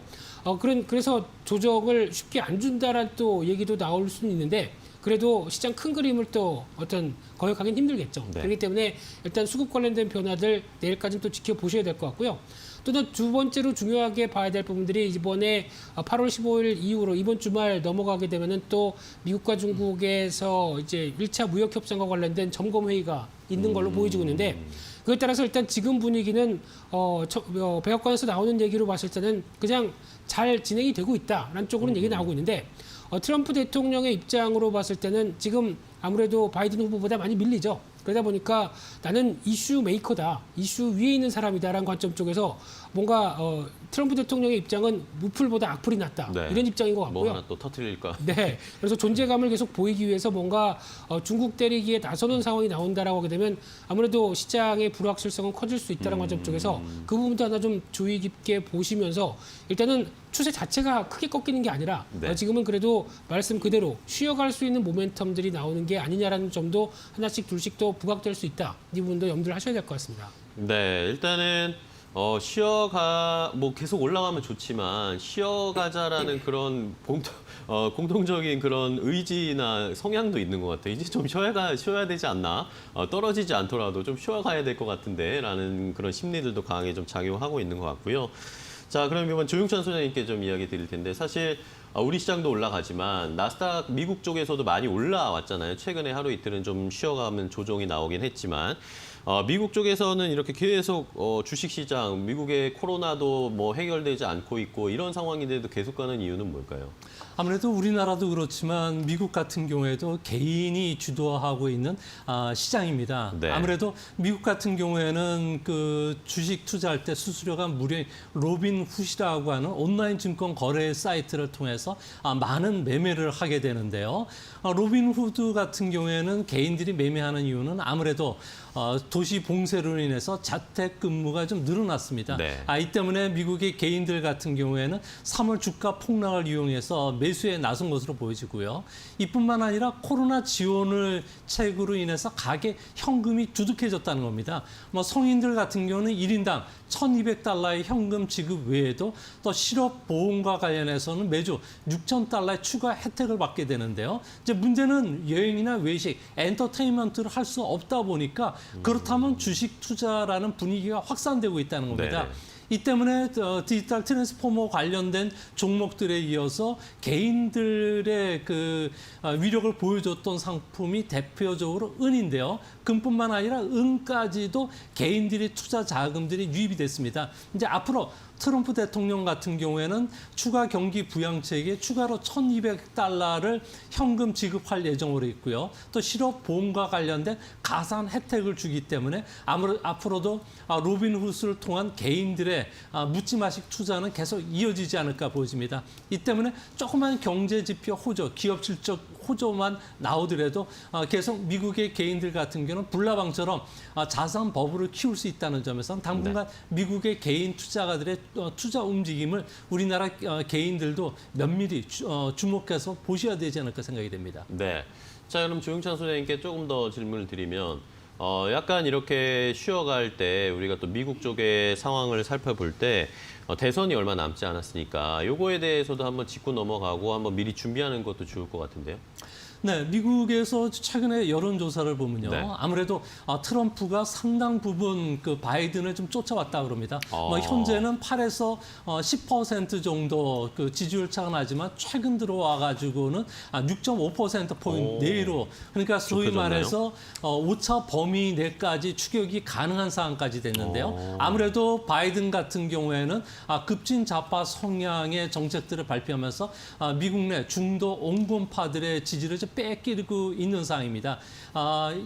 그래서 조정을 쉽게 안 준다라는 또 얘기도 나올 수는 있는데 그래도 시장 큰 그림을 또 어떤 거역하기는 힘들겠죠. 네. 그렇기 때문에 일단 수급 관련된 변화들 내일까지는 또 지켜보셔야 될 것 같고요. 또 두 번째로 중요하게 봐야 될 부분들이 이번에 8월 15일 이후로 이번 주말 넘어가게 되면은 또 미국과 중국에서 이제 1차 무역 협상과 관련된 점검 회의가 있는 걸로 보여지고 있는데 그에 따라서 일단 지금 분위기는 백악관에서 나오는 얘기로 봤을 때는 그냥 잘 진행이 되고 있다라는 쪽으로는 얘기 나오고 있는데 트럼프 대통령의 입장으로 봤을 때는 지금 아무래도 바이든 후보보다 많이 밀리죠. 그러다 보니까 나는 이슈 메이커다, 이슈 위에 있는 사람이다라는 관점 쪽에서 뭔가 트럼프 대통령의 입장은 무풀보다 악플이 낫다 네. 이런 입장인 것 같고요. 뭐 하나 또 터뜨릴까? 네, 그래서 존재감을 계속 보이기 위해서 뭔가 중국 때리기에 나서는 상황이 나온다라고 하게 되면 아무래도 시장의 불확실성은 커질 수 있다는 관점 쪽에서 그 부분도 하나 좀 주의 깊게 보시면서 일단은 추세 자체가 크게 꺾이는 게 아니라 네. 지금은 그래도 말씀 그대로 쉬어갈 수 있는 모멘텀들이 나오는 게 아니냐라는 점도 하나씩 둘씩 또 부각될 수 있다. 이 부분도 염두를 하셔야 될 것 같습니다. 네, 일단은 뭐 계속 올라가면 좋지만 쉬어가자라는 그런 공통적인 그런 의지나 성향도 있는 것 같아요. 이제 좀 쉬어야 되지 않나? 떨어지지 않더라도 좀 쉬어가야 될 것 같은데라는 그런 심리들도 강하게 좀 작용하고 있는 것 같고요. 자, 그럼 이번 조용찬 소장님께 좀 이야기 드릴 텐데 사실 우리 시장도 올라가지만 나스닥 미국 쪽에서도 많이 올라왔잖아요. 최근에 하루 이틀은 좀 쉬어가면 조정이 나오긴 했지만 미국 쪽에서는 이렇게 계속 주식시장, 미국의 코로나도 뭐 해결되지 않고 있고 이런 상황인데도 계속 가는 이유는 뭘까요? 아무래도 우리나라도 그렇지만 미국 같은 경우에도 개인이 주도하고 있는 시장입니다. 네. 아무래도 미국 같은 경우에는 그 주식 투자할 때 수수료가 무료인 로빈훗이라고 하는 온라인 증권 거래 사이트를 통해서 많은 매매를 하게 되는데요. 로빈훗 같은 경우에는 개인들이 매매하는 이유는 아무래도 도시 봉쇄로 인해서 자택근무가 좀 늘어났습니다. 네. 이 때문에 미국의 개인들 같은 경우에는 3월 주가 폭락을 이용해서 매수에 나선 것으로 보여지고요. 이뿐만 아니라 코로나 지원을 책으로 인해서 가계 현금이 두둑해졌다는 겁니다. 뭐 성인들 같은 경우는 1인당 1,200달러의 현금 지급 외에도 또 실업보험과 관련해서는 매주 6,000달러의 추가 혜택을 받게 되는데요. 이제 문제는 여행이나 외식, 엔터테인먼트를 할 수 없다 보니까 그렇다면 주식 투자라는 분위기가 확산되고 있다는 겁니다. 네네. 이 때문에 디지털 트랜스포머 관련된 종목들에 이어서 개인들의 그 위력을 보여줬던 상품이 대표적으로 은인데요. 금뿐만 아니라 은까지도 개인들의 투자 자금들이 유입이 됐습니다. 이제 앞으로 트럼프 대통령 같은 경우에는 추가 경기 부양책에 추가로 1,200달러를 현금 지급할 예정으로 있고요. 또 실업보험과 관련된 가산 혜택을 주기 때문에 앞으로도 로빈훗을 통한 개인들의 묻지마식 투자는 계속 이어지지 않을까 보여집니다. 이 때문에 조그만 경제 지표 호조, 기업 실적 호조만 나오더라도 계속 미국의 개인들 같은 경우는 경우는 불나방처럼 자산 버블을 키울 수 있다는 점에서 당분간 미국의 개인 투자가들의 투자 움직임을 우리나라 개인들도 면밀히 주목해서 보셔야 되지 않을까 생각이 됩니다. 네. 자, 그럼 조용찬 소장님께 조금 더 질문을 드리면 약간 이렇게 쉬어갈 때 우리가 또 미국 쪽의 상황을 살펴볼 때 대선이 얼마 남지 않았으니까 요거에 대해서도 한번 짚고 넘어가고 한번 미리 준비하는 것도 좋을 것 같은데요. 네, 미국에서 최근에 여론조사를 보면요. 네. 아무래도 트럼프가 상당 부분 그 바이든을 좀 쫓아왔다 그럽니다. 현재는 8에서 10% 정도 그 지지율 차가 나지만 최근 들어와가지고는 6.5%포인트 내로 그러니까 소위 좁혀졌나요? 말해서 오차 범위 내까지 추격이 가능한 상황까지 됐는데요. 아무래도 바이든 같은 경우에는 급진 좌파 성향의 정책들을 발표하면서 미국 내 중도 온건파들의 지지를 좀 뺏기고 있는 상황입니다.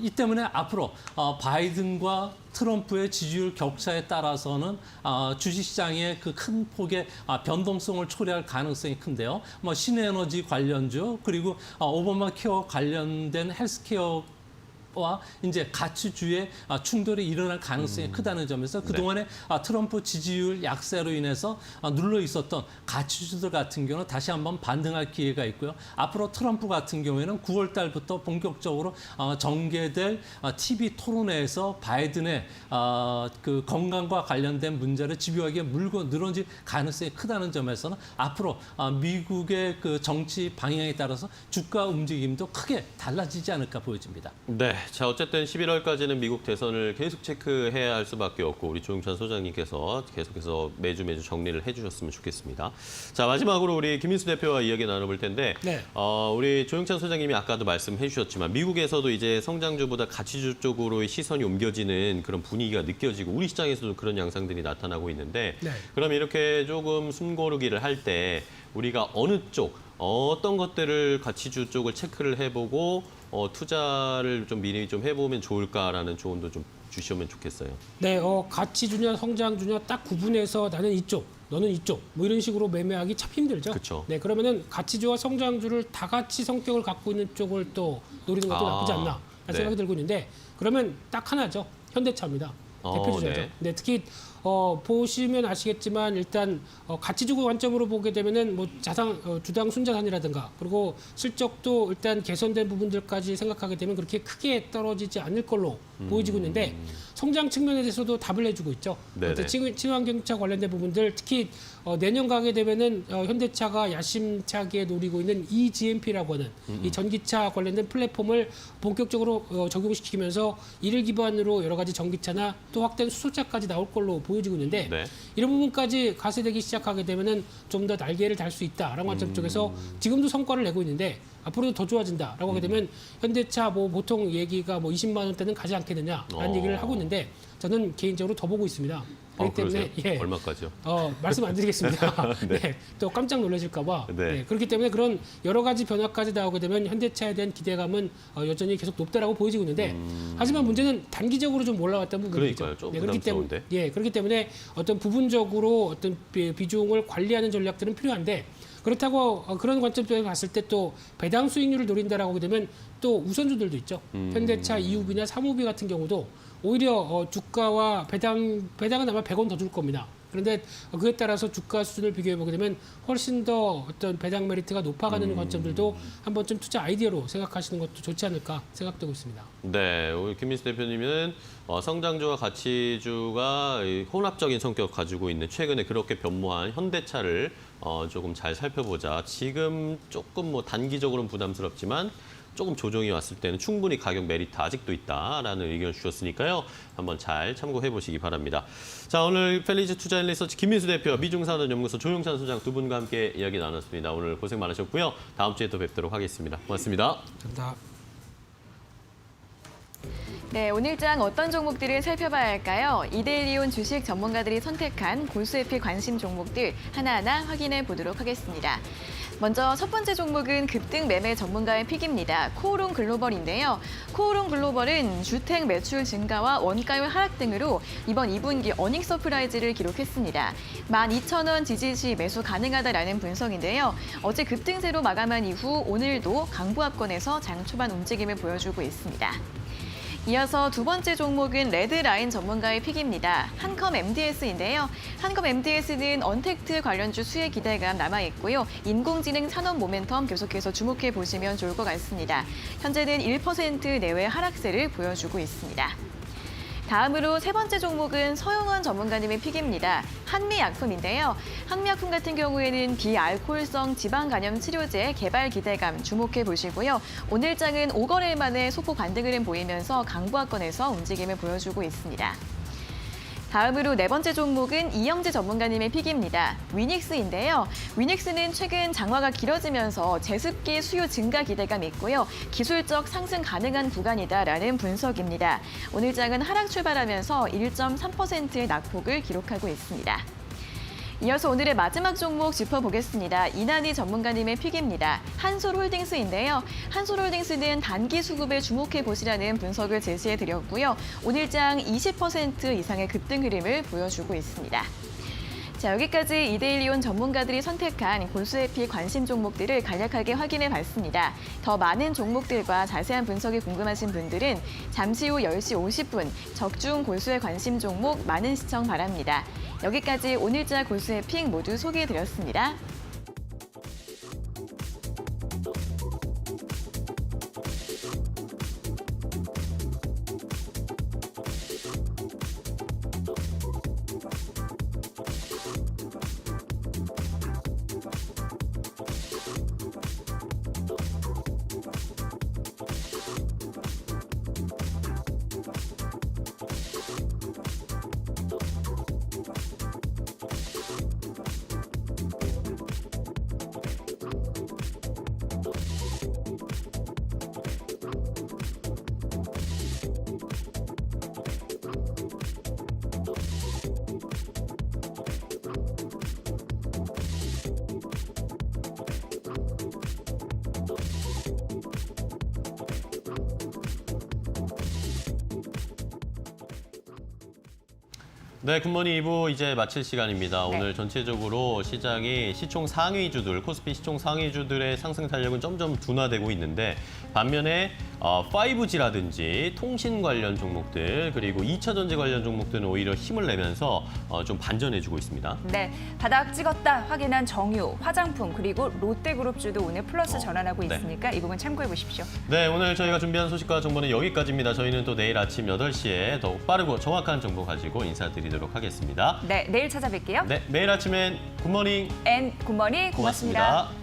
이 때문에 앞으로 바이든과 트럼프의 지지율 격차에 따라서는 주식시장의 그 큰 폭의 변동성을 초래할 가능성이 큰데요. 신에너지 관련주 그리고 오바마 케어 관련된 헬스케어 와 이제 가치주의 충돌이 일어날 가능성이 크다는 점에서 그동안에 트럼프 지지율 약세로 인해서 눌러 있었던 가치주들 같은 경우는 다시 한번 반등할 기회가 있고요. 앞으로 트럼프 같은 경우에는 9월 달부터 본격적으로 전개될 TV 토론회에서 바이든의 그 건강과 관련된 문제를 집요하게 물고 늘어질 가능성이 크다는 점에서는 앞으로 미국의 그 정치 방향에 따라서 주가 움직임도 크게 달라지지 않을까 보여집니다. 네. 자, 어쨌든 11월까지는 미국 대선을 계속 체크해야 할 수밖에 없고 우리 조용찬 소장님께서 계속해서 매주 정리를 해주셨으면 좋겠습니다. 자, 마지막으로 우리 김민수 대표와 이야기 나눠볼 텐데 네. 우리 조용찬 소장님이 아까도 말씀해 주셨지만 미국에서도 이제 성장주보다 가치주 쪽으로 시선이 옮겨지는 그런 분위기가 느껴지고 우리 시장에서도 그런 양상들이 나타나고 있는데 네. 그럼 이렇게 조금 숨고르기를 할 때 우리가 어느 쪽, 어떤 것들을 가치주 쪽을 체크를 해보고 투자를 좀 미리 좀 해보면 좋을까라는 조언도 좀 주시면 좋겠어요. 네, 가치주냐 성장주냐 딱 구분해서 나는 이쪽, 너는 이쪽 뭐 이런 식으로 매매하기 참 힘들죠. 그쵸. 네, 그러면은 가치주와 성장주를 다 같이 성격을 갖고 있는 쪽을 또 노리는 것도 나쁘지 않나 네. 생각이 들고 있는데 그러면 딱 하나죠. 현대차입니다. 대표주죠. 네. 네, 특히 보시면 아시겠지만 일단 가치주 관점으로 보게 되면은 뭐 주당 순자산이라든가 그리고 실적도 일단 개선된 부분들까지 생각하게 되면 그렇게 크게 떨어지지 않을 걸로 보여지고 있는데 성장 측면에 대해서도 답을 내주고 있죠. 네네. 친환경차 관련된 부분들 특히 내년 가게 되면은 현대차가 야심차게 노리고 있는 eGMP라고 하는 이 전기차 관련된 플랫폼을 본격적으로 적용시키면서 이를 기반으로 여러 가지 전기차나 또 확대된 수소차까지 나올 걸로 보여지고 있는데 네. 이런 부분까지 가세되기 시작하게 되면은 좀 더 날개를 달 수 있다라는 관점 쪽에서 지금도 성과를 내고 있는데 앞으로도 더 좋아진다라고 하게 되면 현대차 뭐 보통 얘기가 뭐 20만 원대는 가지 않겠느냐라는 얘기를 하고 있는데 저는 개인적으로 더 보고 있습니다. 그렇기 때문에 그러세요? 얼마까지요? 말씀 안 드리겠습니다. 네. 네. 또 깜짝 놀라실까봐. 네. 네. 그렇기 때문에 그런 여러 가지 변화까지 나오게 되면 현대차에 대한 기대감은 여전히 계속 높다라고 보여지고 있는데 하지만 문제는 단기적으로 좀 올라왔다는 부분이죠. 그러니까요. 좀 그렇기 때문에 부담스러운데. 그렇기 때문에 어떤 부분적으로 어떤 비중을 관리하는 전략들은 필요한데 그렇다고 그런 관점에서 봤을 때 또 배당 수익률을 노린다라고 하게 되면 또 우선주들도 있죠. 현대차 2호비나 3호비 같은 경우도 오히려 주가와 배당은 아마 100원 더 줄 겁니다. 그런데 그에 따라서 주가 수준을 비교해 보게 되면 훨씬 더 어떤 배당 메리트가 높아가는 관점들도 한번 좀 투자 아이디어로 생각하시는 것도 좋지 않을까 생각되고 있습니다. 네, 우리 김민수 대표님은 성장주와 가치주가 혼합적인 성격 가지고 있는 최근에 그렇게 변모한 현대차를 조금 잘 살펴보자. 지금 조금 뭐 단기적으로는 부담스럽지만 조금 조정이 왔을 때는 충분히 가격 메리트 아직도 있다라는 의견을 주셨으니까요. 한번 잘 참고해 보시기 바랍니다. 자, 오늘 펠리즈 투자앤리서치 김민수 대표, 미중산업연구소 조용찬 소장 두 분과 함께 이야기 나눴습니다. 오늘 고생 많으셨고요. 다음 주에 또 뵙도록 하겠습니다. 고맙습니다. 감사합니다. 네, 오늘장 어떤 종목들을 살펴봐야 할까요? 이데일리온 주식 전문가들이 선택한 고수에피 관심 종목들 하나하나 확인해 보도록 하겠습니다. 먼저 첫 번째 종목은 급등 매매 전문가의 픽입니다. 코오롱 글로벌인데요. 코오롱 글로벌은 주택 매출 증가와 원가율 하락 등으로 이번 2분기 어닝 서프라이즈를 기록했습니다. 12,000원 지지 시 매수 가능하다라는 분석인데요. 어제 급등세로 마감한 이후 오늘도 강보합권에서 장 초반 움직임을 보여주고 있습니다. 이어서 두 번째 종목은 레드라인 전문가의 픽입니다. 한컴 MDS인데요. 한컴 MDS는 언택트 관련주 수혜 기대감 남아있고요. 인공지능 산업 모멘텀 계속해서 주목해 보시면 좋을 것 같습니다. 현재는 1% 내외 하락세를 보여주고 있습니다. 다음으로 세 번째 종목은 서용원 전문가님의 픽입니다. 한미약품인데요. 한미약품 같은 경우에는 비알코올성 지방간염 치료제 개발 기대감 주목해 보시고요. 오늘장은 5거래일 만에 소폭 반등 흐름 보이면서 강보합권에서 움직임을 보여주고 있습니다. 다음으로 네 번째 종목은 이영재 전문가님의 픽입니다. 위닉스인데요. 위닉스는 최근 장마가 길어지면서 제습기 수요 증가 기대감이 있고요. 기술적 상승 가능한 구간이다라는 분석입니다. 오늘장은 하락 출발하면서 1.3%의 낙폭을 기록하고 있습니다. 이어서 오늘의 마지막 종목 짚어보겠습니다. 이난희 전문가님의 픽입니다. 한솔홀딩스인데요. 한솔홀딩스는 단기 수급에 주목해 보시라는 분석을 제시해드렸고요. 오늘장 20% 이상의 급등 흐름을 보여주고 있습니다. 자, 여기까지 이데일리온 전문가들이 선택한 골수의 픽 관심 종목들을 간략하게 확인해 봤습니다. 더 많은 종목들과 자세한 분석이 궁금하신 분들은 잠시 후 10시 50분 적중 골수의 관심 종목 많은 시청 바랍니다. 여기까지 오늘자 골수의 픽 모두 소개해 드렸습니다. 네, 굿모닝 2부 이제 마칠 시간입니다. 네. 오늘 전체적으로 시장이 시총 상위주들, 코스피 시총 상위주들의 상승 탄력은 점점 둔화되고 있는데 반면에 5G라든지 통신 관련 종목들 그리고 2차 전지 관련 종목들은 오히려 힘을 내면서 좀 반전해주고 있습니다. 네, 바닥 찍었다 확인한 정유, 화장품 그리고 롯데그룹주도 오늘 플러스 전환하고 네. 있으니까 이 부분 참고해 보십시오. 네, 오늘 저희가 준비한 소식과 정보는 여기까지입니다. 저희는 또 내일 아침 8시에 더욱 빠르고 정확한 정보 가지고 인사드리도록 하겠습니다. 네, 내일 찾아뵐게요. 네, 매일 아침엔 굿모닝 앤 굿모닝 고맙습니다. 고맙습니다.